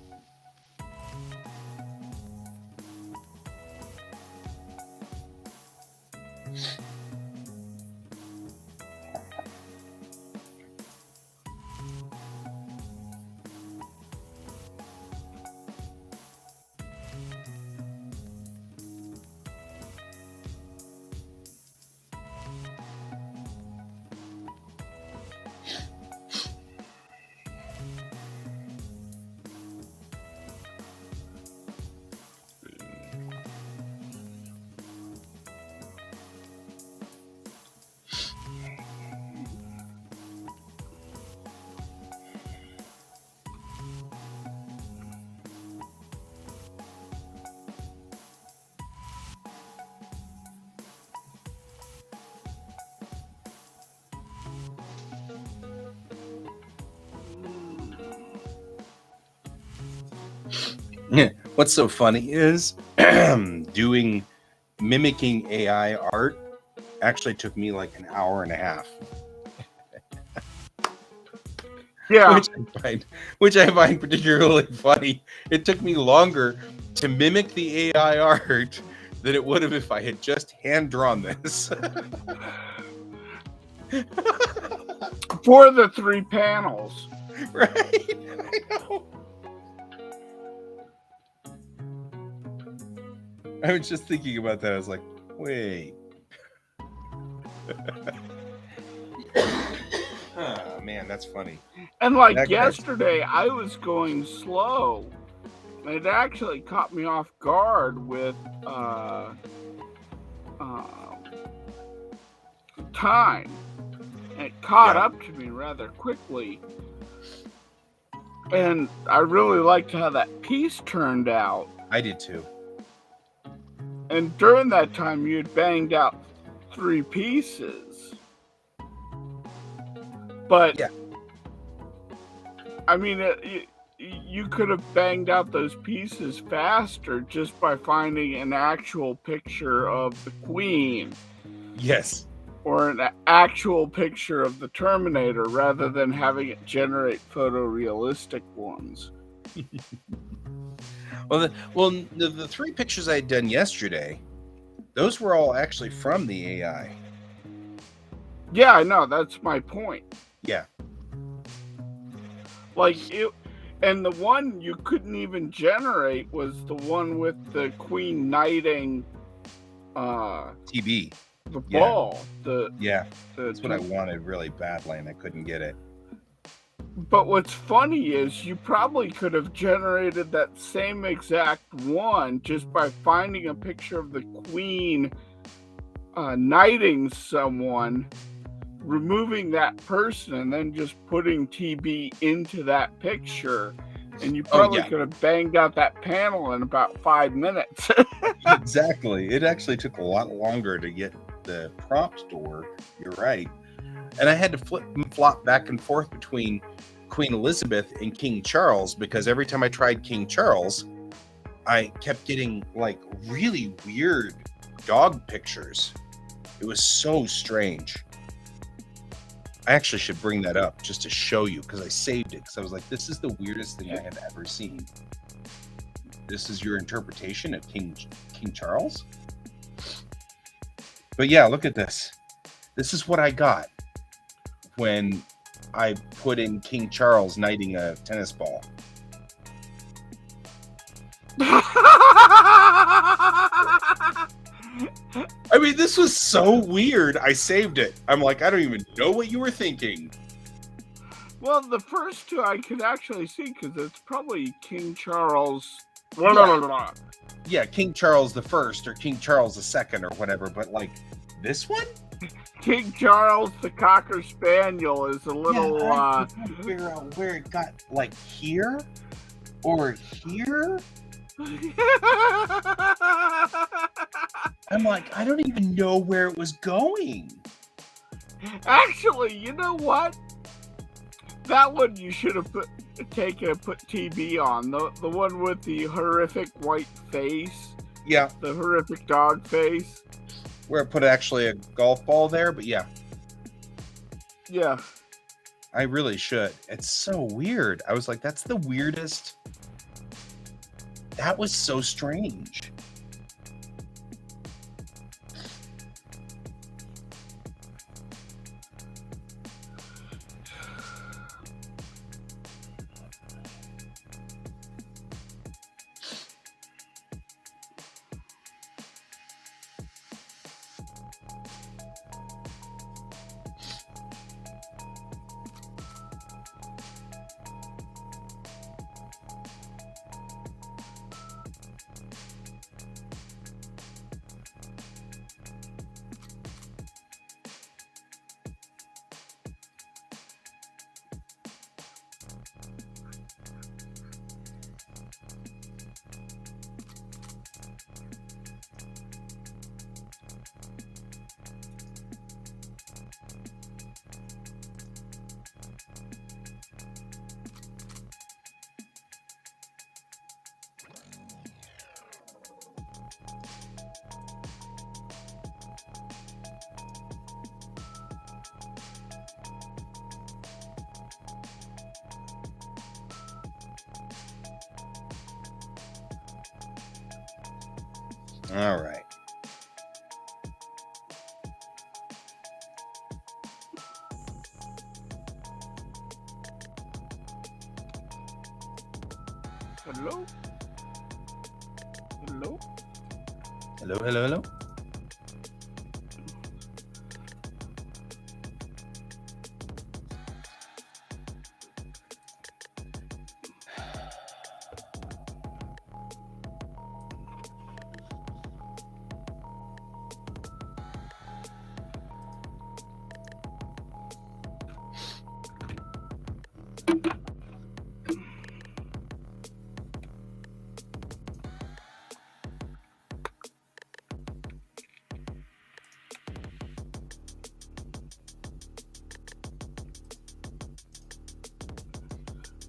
What's so funny is mimicking AI art actually took me like an hour and a half. Yeah. which I find particularly funny. It took me longer to mimic the AI art than it would have if I had just hand drawn this. For the 3 panels. Right? I know. I was just thinking about that. I was like, wait. Oh, man, that's funny. And like That yesterday, I was going slow. It actually caught me off guard with time. It caught up to me rather quickly. And I really liked how that piece turned out. I did too. And during that time, you had banged out 3 pieces. But, yeah. I mean, you could have banged out those pieces faster just by finding an actual picture of the Queen. Yes. Or an actual picture of the Terminator rather than having it generate photorealistic ones. Well, the 3 pictures I had done yesterday, those were all actually from the AI. Yeah, I know. That's my point. Yeah. Like, and the one you couldn't even generate was the one with the Queen knighting TB. The ball. That's what I wanted really badly, and I couldn't get it. But what's funny is you probably could have generated that same exact one just by finding a picture of the Queen knighting someone, removing that person, and then just putting TB into that picture. And you probably could have banged out that panel in about 5 minutes. Exactly. It actually took a lot longer to get the prompt to work. You're right. And I had to flip and flop back and forth between Queen Elizabeth and King Charles, because every time I tried King Charles, I kept getting like really weird dog pictures. It was so strange. I actually should bring that up just to show you, because I saved it, because I was like, this is the weirdest thing I have ever seen. This is your interpretation of King Charles? But yeah, look at this. This is what I got when I put in King Charles knighting a tennis ball. I mean, this was so weird. I saved it. I'm like, I don't even know what you were thinking. Well, the first 2 I could actually see, because it's probably King Charles. Yeah, King Charles the First or King Charles the Second or whatever. But like this one, King Charles the Cocker Spaniel is a little. I'm trying to figure out where it got, like here or here. I'm like, I don't even know where it was going. Actually, you know what? That one you should have put TB on. The one with the horrific white face. Yeah. The horrific dog face. Where it put actually a golf ball there, but yeah. Yeah. I really should. It's so weird. I was like, that's the weirdest. That was so strange. All right. Hello? Hello? Hello, hello, hello.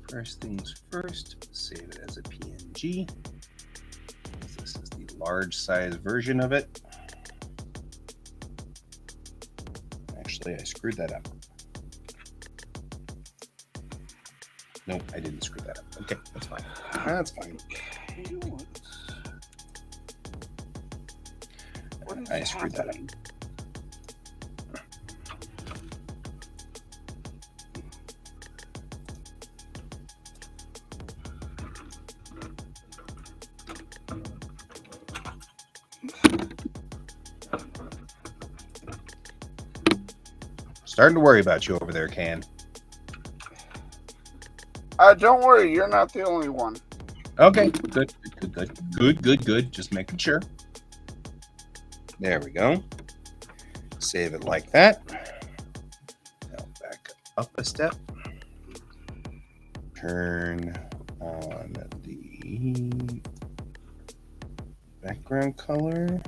First things first, save it as a PNG. This is the large size version of it. Actually, I screwed that up. Nope, I didn't screw that up. Okay, that's fine. That's fine. What is I screwed that up. happening? Starting to worry about you over there, Cayen. Don't worry, you're not the only one. Okay, good. Just making sure. There we go. Save it like that. Now back up a step. Turn on the background color.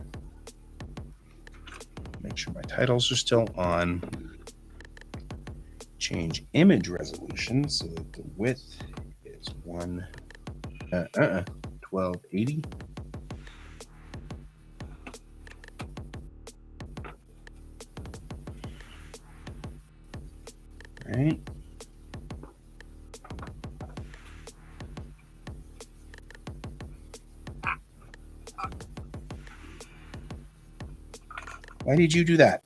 Make sure my titles are still on. Change image resolution so that the width is 1280. All right. Why did you do that?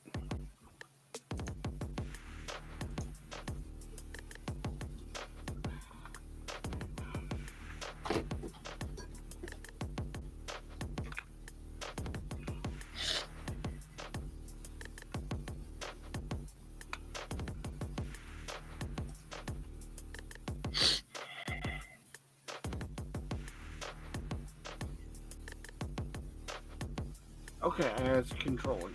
Okay, I have control again.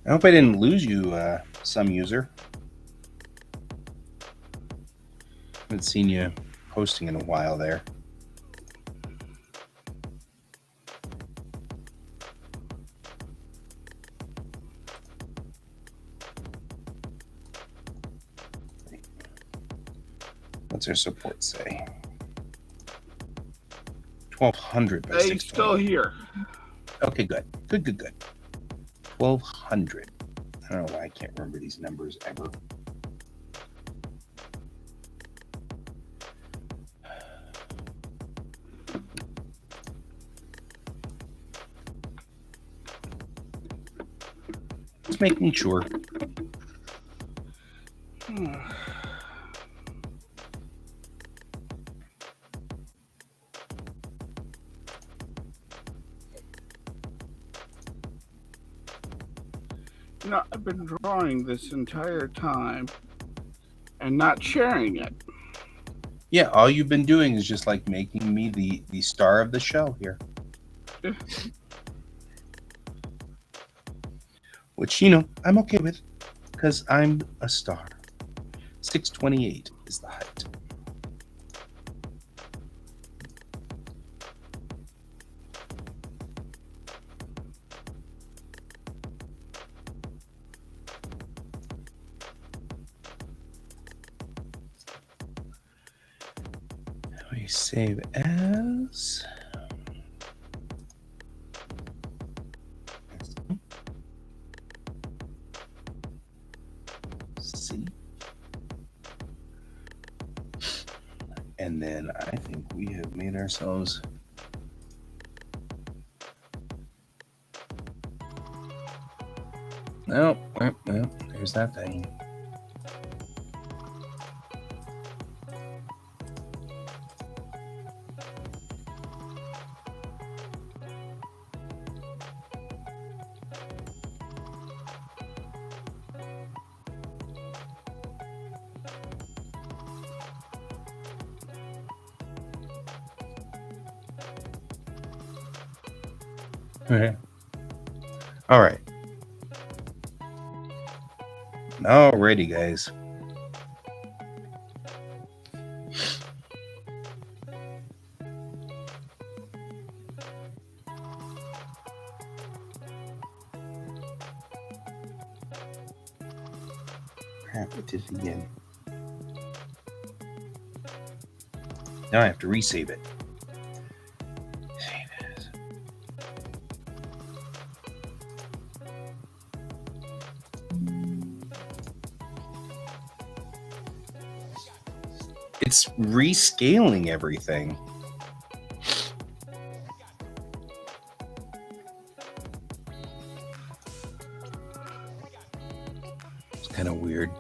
I hope I didn't lose you, some user. Haven't seen you posting in a while there. What's their support say? 1200 by Hey, 620. still here. Okay, good. 1200. I don't know why I can't remember these numbers ever. Just making sure. You know, I've been drawing this entire time and not sharing it. Yeah, all you've been doing is just like making me the star of the show here. Which, you know, I'm okay with because I'm a star. 628 is the height. We save as. See. And then I think we have made ourselves... Nope, there's that thing. Okay. All right. Alrighty, guys. Crap, I did it again. Now I have to resave it. Save as. It's rescaling everything. It's kind of weird.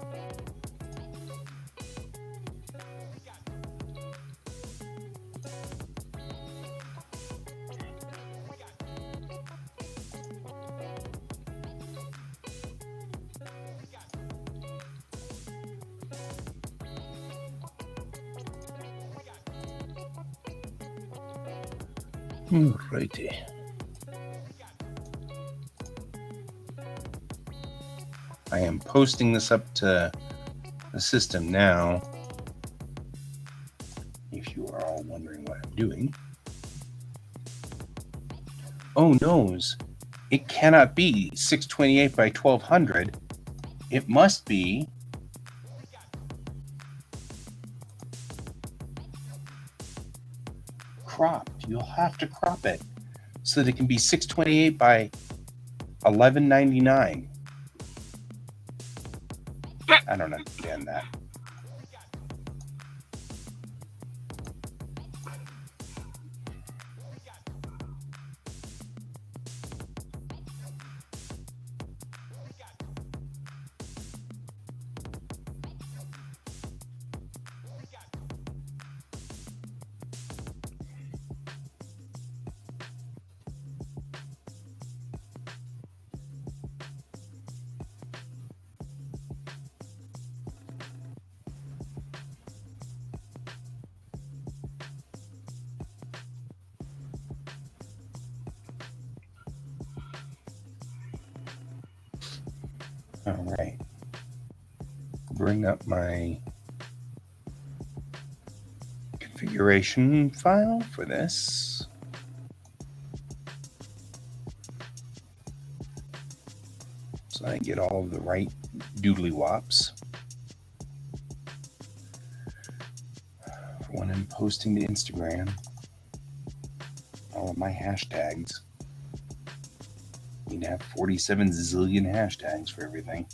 Alrighty. I am posting this up to the system now. If you are all wondering what I'm doing. Oh noes, it cannot be 628 by 1200. It must be cropped. You'll have to crop it so that it can be 628 by 1199. I don't understand that. All right. Bring up my configuration file for this. So I get all of the right doodly wops. For when I'm posting to Instagram, all of my hashtags. Need to have 47 zillion hashtags for everything.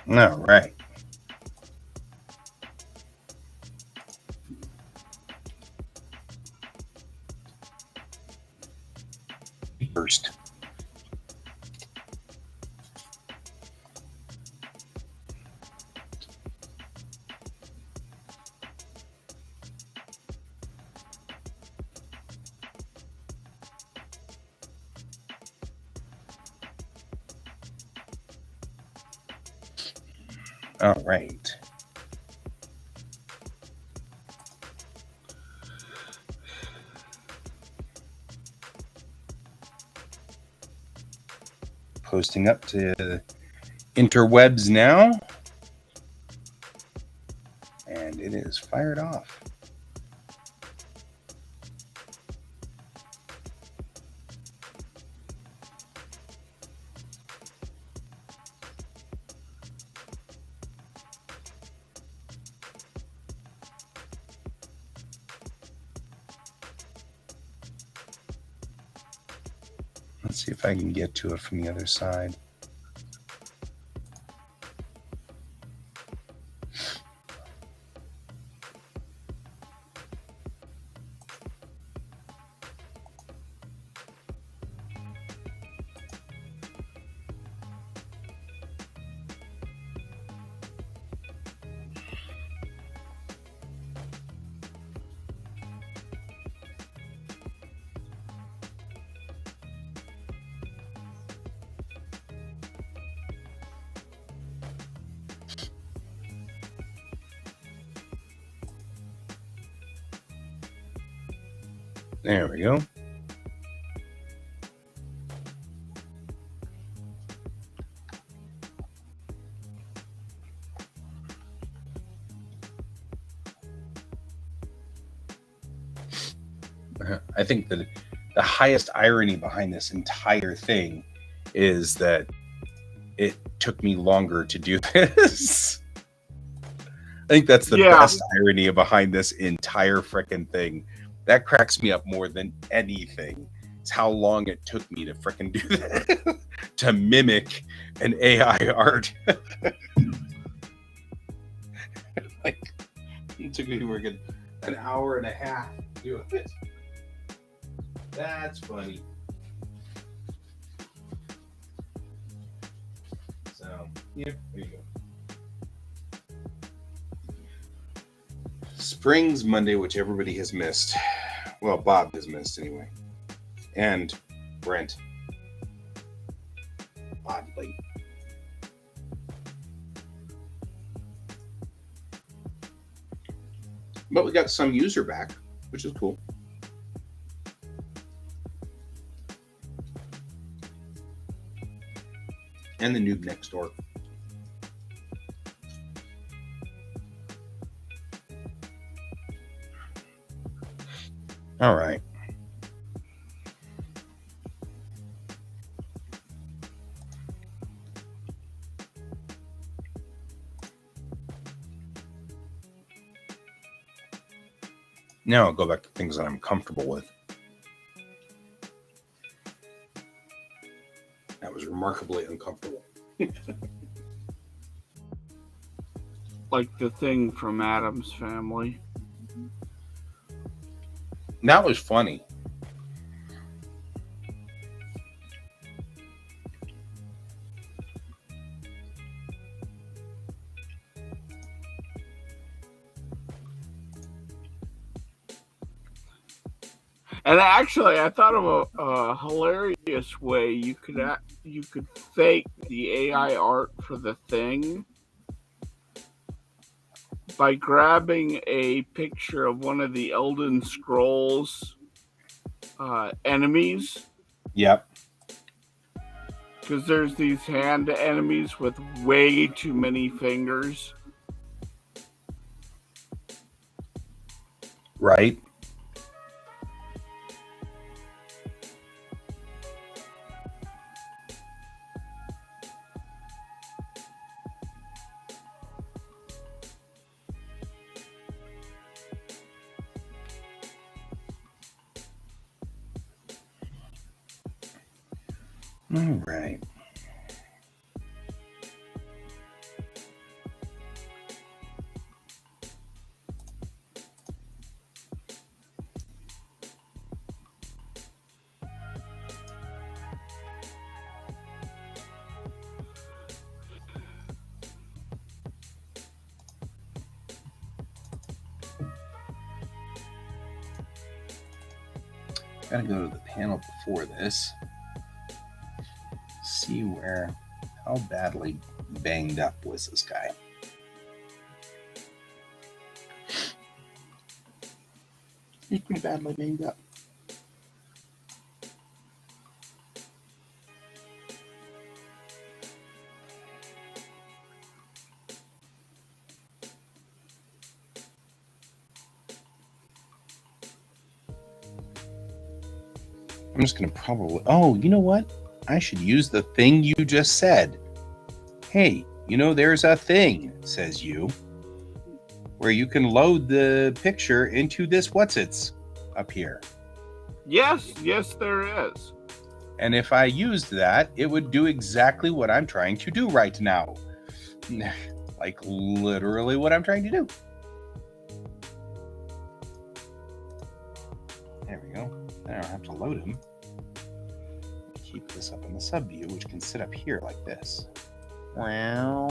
All right. first. All right. Posting up to interwebs now. And it is fired off. Let's see if I can get to it from the other side. There we go. I think that the highest irony behind this entire thing is that it took me longer to do this. I think that's the best irony behind this entire frickin' thing. That cracks me up more than anything. It's how long it took me to frickin' do that. To mimic an AI art. Like, it took me an hour and a half to do it. That's funny. So, yeah, there you go. Springs Monday, which everybody has missed. Well, Bob has missed anyway. And Brent. Oddly. But we got some user back, which is cool. And the noob next door. All right. Now I'll go back to things that I'm comfortable with. That was remarkably uncomfortable. Like the thing from Addams Family. That was funny. And actually, I thought of a hilarious way you could fake the AI art for the thing by grabbing a picture of one of the Elden Scrolls enemies. Yep. Because there's these hand enemies with way too many fingers. Right. All right. Gotta go to the panel before this. See how badly banged up was this guy. He's pretty badly banged up. I'm just going to probably... Oh, you know what? I should use the thing you just said. Hey, there's a thing, says you, where you can load the picture into this what's-its up here. Yes, there is. And if I used that, it would do exactly what I'm trying to do right now. Like literally what I'm trying to do. There we go. I don't have to load him. Keep this up in the sub view, which can sit up here like this. Wow.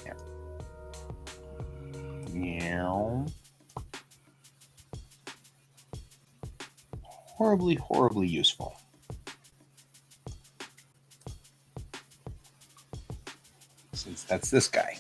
Yeah. Meow. Horribly, horribly useful. Since that's this guy.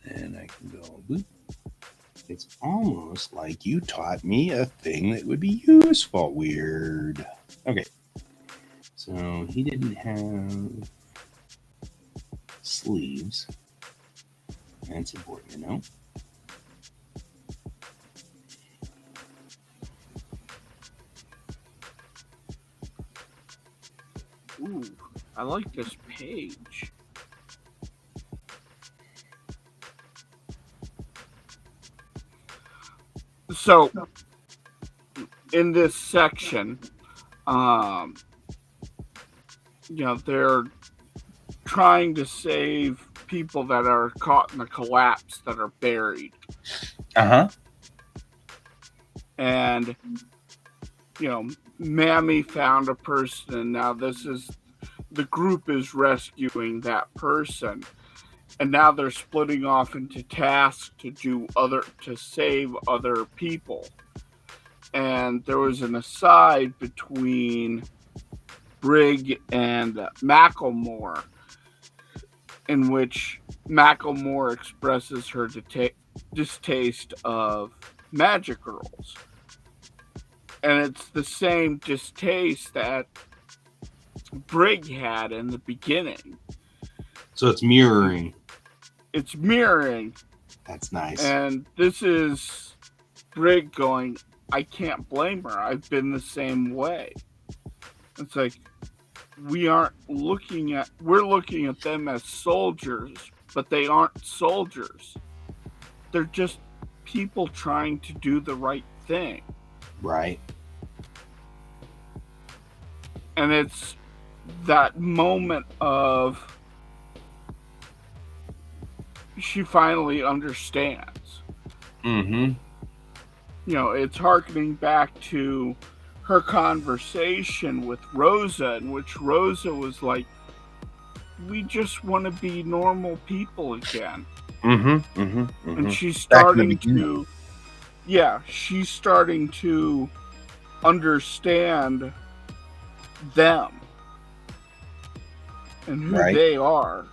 And I can go boop. It's almost like you taught me a thing that would be useful. Weird. Okay. So he didn't have sleeves. That's important to know. Ooh, I like this page. So, in this section, they're trying to save people that are caught in the collapse that are buried. Uh-huh. And, Mammy found a person, and now the group is rescuing that person. And now they're splitting off into tasks to save other people. And there was an aside between Brigg and Macklemore, in which Macklemore expresses her distaste of magic girls. And it's the same distaste that Brigg had in the beginning. So it's mirroring. It's mirroring. That's nice. And this is Brigg going, I can't blame her. I've been the same way. It's like, we're looking at them as soldiers, but they aren't soldiers. They're just people trying to do the right thing. Right. And it's that moment of she finally understands. Mm-hmm. It's hearkening back to her conversation with Rosa, in which Rosa was like, we just want to be normal people again. Mm-hmm. Mm-hmm. Mm-hmm. And she's starting to understand them and who Right. they are.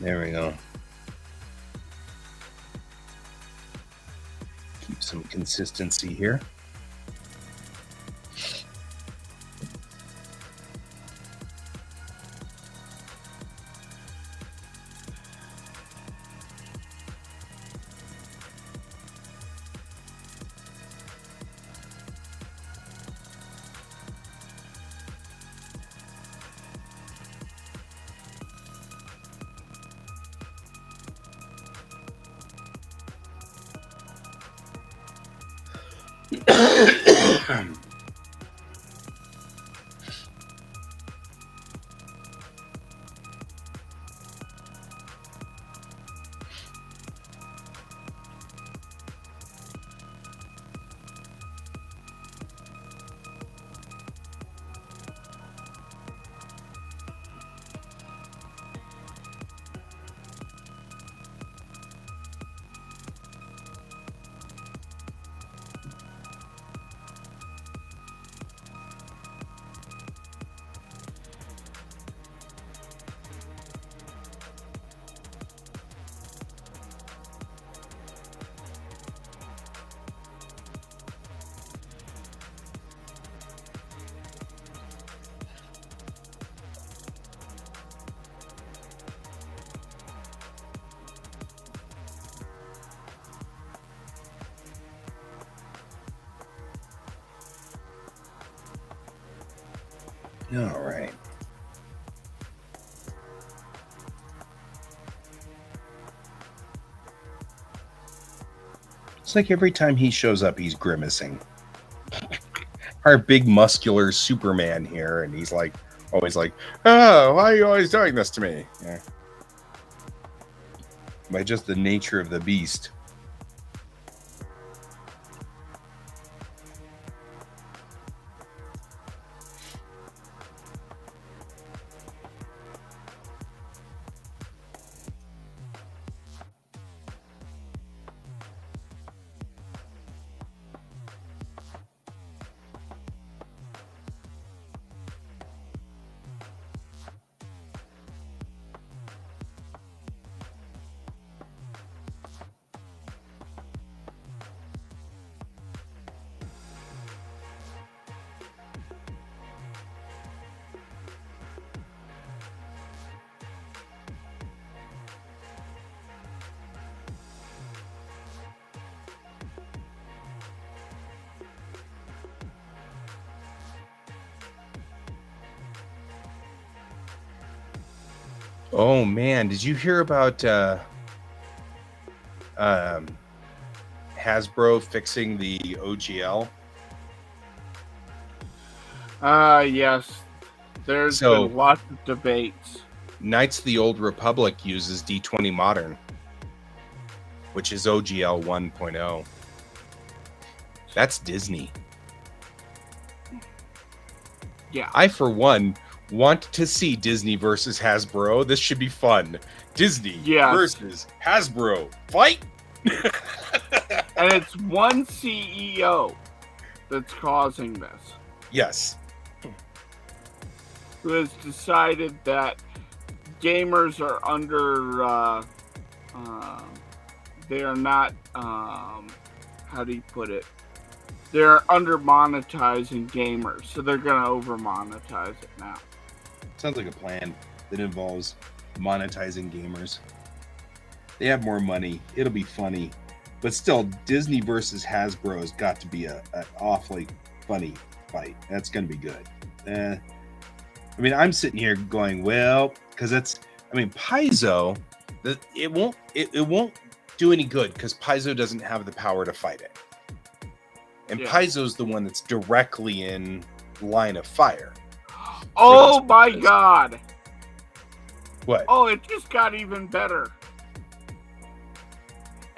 There we go. Keep some consistency here. All right. It's like every time he shows up, he's grimacing. Our big muscular Superman here, and he's like, always like, oh, why are you always doing this to me? Yeah. By just the nature of the beast. Oh man, did you hear about Hasbro fixing the OGL? Yes. There's So- been lots of debates. Knights of the Old Republic uses D20 Modern, which is OGL 1.0. That's Disney. Yeah. I, for one, want to see Disney versus Hasbro. This should be fun. Disney Yes. versus Hasbro. Fight! And it's one CEO that's causing this, Yes. who has decided that gamers are under, they are not, how do you put it? They're under monetizing gamers, so they're going to over monetize it now. Sounds like a plan that involves monetizing gamers. They have more money. It'll be funny. But still, Disney versus Hasbro has got to be an awfully funny fight. That's going to be good. I mean, I'm sitting here going, well, because that's, I mean, Paizo, it won't do any good because Paizo doesn't have the power to fight it. And Yeah. Paizo's the one that's directly in line of fire. Oh my god! What? Oh, it just got even better.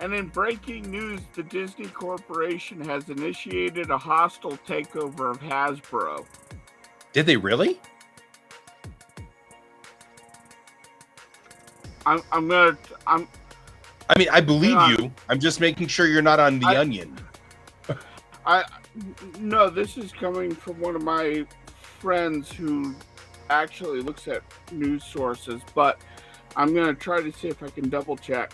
And in breaking news, the Disney Corporation has initiated a hostile takeover of Hasbro. Did they really? I'm I mean, I believe Hang on. you. I'm just making sure you're not on the onion. no, this is coming from one of my friends who actually looks at news sources, but I'm gonna try to see if I can double check.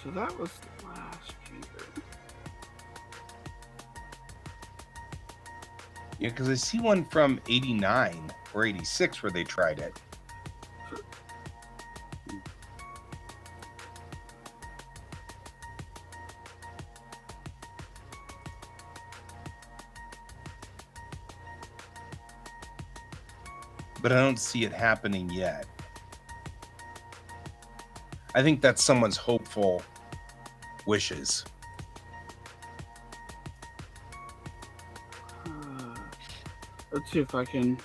So that was last year. Yeah, because I see one from 89 or 86 where they tried it. But I don't see it happening yet. I think that's someone's hopeful wishes. Let's see if I can.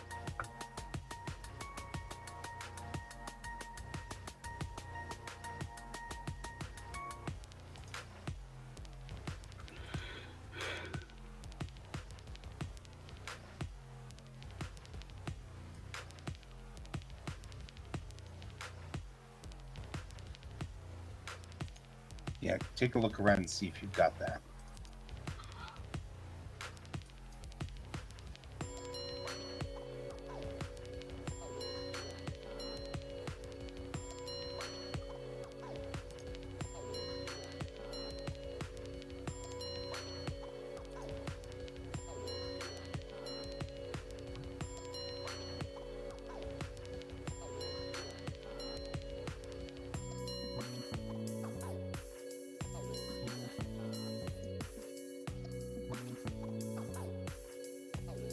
Yeah, take a look around and see if you've got that.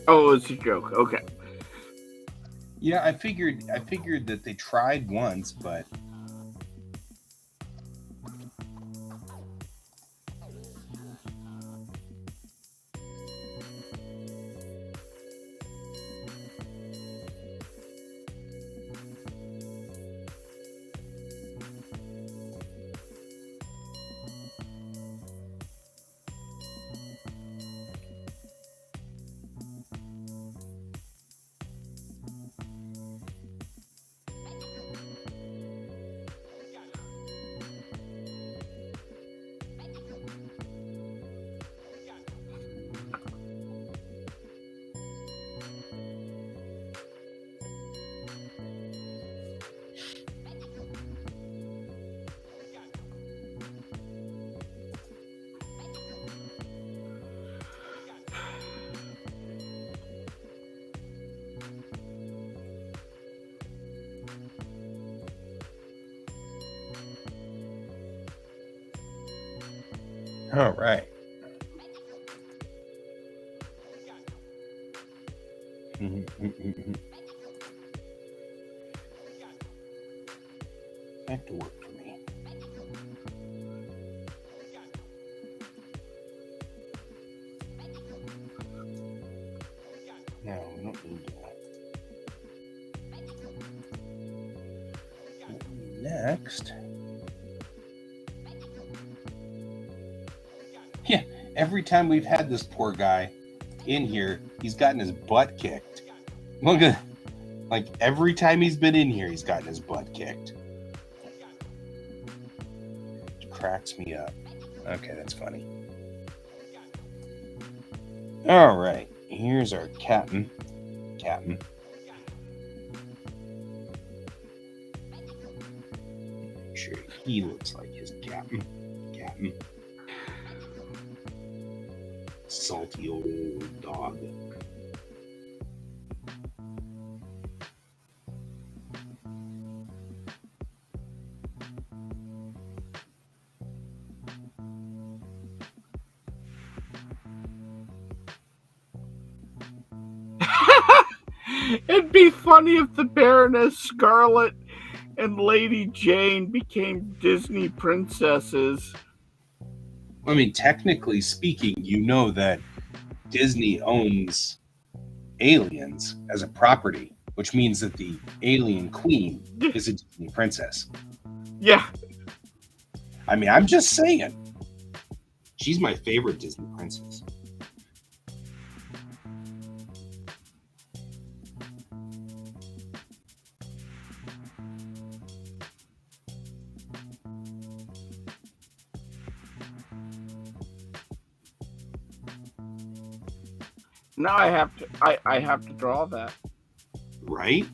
Oh, it's a joke. Okay. Yeah, I figured that they tried once, but all right. Back to work for me. No, we don't need that. Next. Yeah, every time we've had this poor guy in here, he's gotten his butt kicked. Look at, like, every time he's been in here, he's gotten his butt kicked. It cracks me up. Okay, that's funny. All right, here's our captain. Make sure he looks like his captain. Salty old dog. It'd be funny if the Baroness Scarlet and Lady Jane became Disney princesses. I mean, technically speaking, you know that Disney owns Aliens as a property, which means that the alien queen is a Disney princess. Yeah. I mean, I'm just saying. She's my favorite Disney princess. Now I have to. I have to draw that. Right?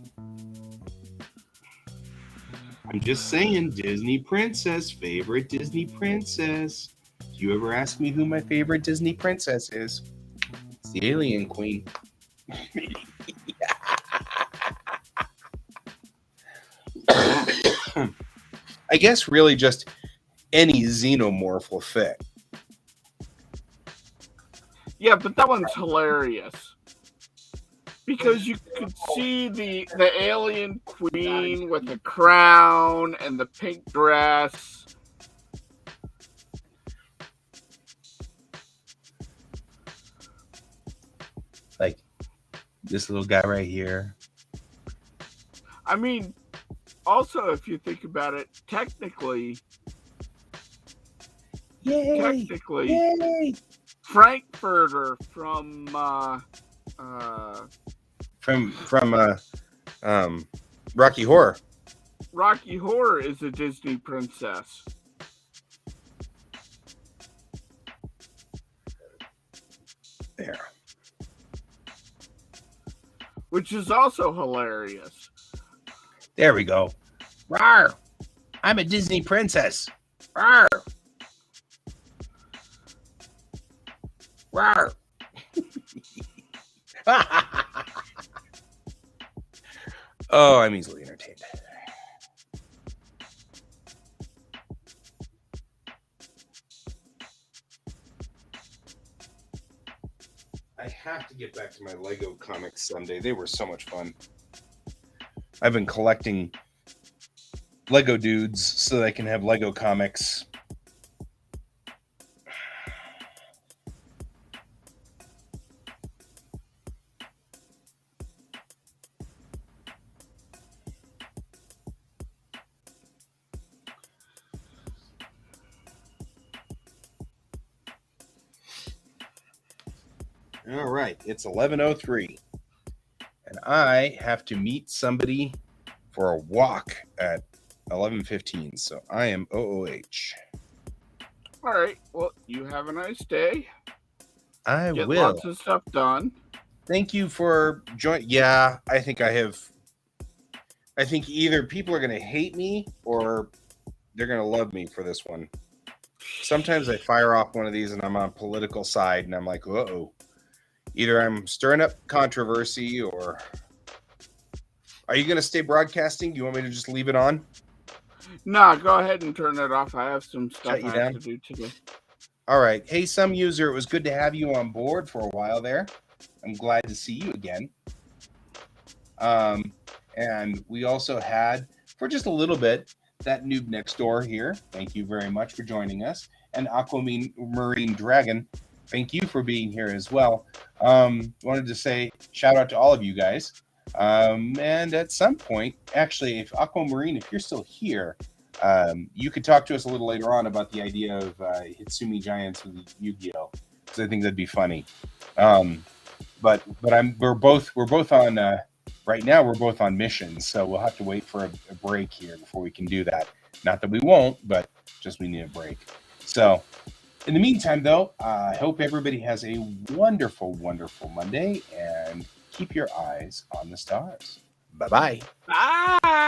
I'm just saying, Disney princess, favorite Disney princess. Do you ever ask me who my favorite Disney princess is? It's the Alien Queen. I guess really just any xenomorph will fit. Yeah, but that one's hilarious. Because you could see the alien queen with the crown and the pink dress. Like this little guy right here. I mean, also, if you think about it, technically, Yay! Frankfurter from Rocky Horror. Rocky Horror is a Disney princess. There. Which is also hilarious. There we go. Rawr! I'm a Disney princess. Rawr! Rawr! Oh, I'm easily entertained. I have to get back to my Lego comics someday. They were so much fun. I've been collecting Lego dudes so that I can have Lego comics. All right, it's 11:03, and I have to meet somebody for a walk at 11:15. So I am OOH. All right. Well, you have a nice day. I Get will. lots of stuff done. Thank you for joining. Yeah, I think I have. I think either people are going to hate me or they're going to love me for this one. Sometimes I fire off one of these and I'm on a political side and I'm like, uh-oh. Either I'm stirring up controversy or... Are you going to stay broadcasting? Do you want me to just leave it on? Nah, go ahead and turn it off. I have some stuff Shut you I down? have to do today. All right. Hey, some user, it was good to have you on board for a while there. I'm glad to see you again. And we also had, for just a little bit, that noob next door here. Thank you very much for joining us. And Aquamarine Dragon, thank you for being here as well. Wanted to say shout out to all of you guys. And at some point, actually, if Aquamarine, if you're still here, you could talk to us a little later on about the idea of Hitsumi Giants with Yu-Gi-Oh! Because I think that'd be funny. But we're both on right now. We're both on missions, so we'll have to wait for a break here before we can do that. Not that we won't, but just we need a break. So, in the meantime, though, I hope everybody has a wonderful, wonderful Monday, and keep your eyes on the stars. Bye-bye. Bye.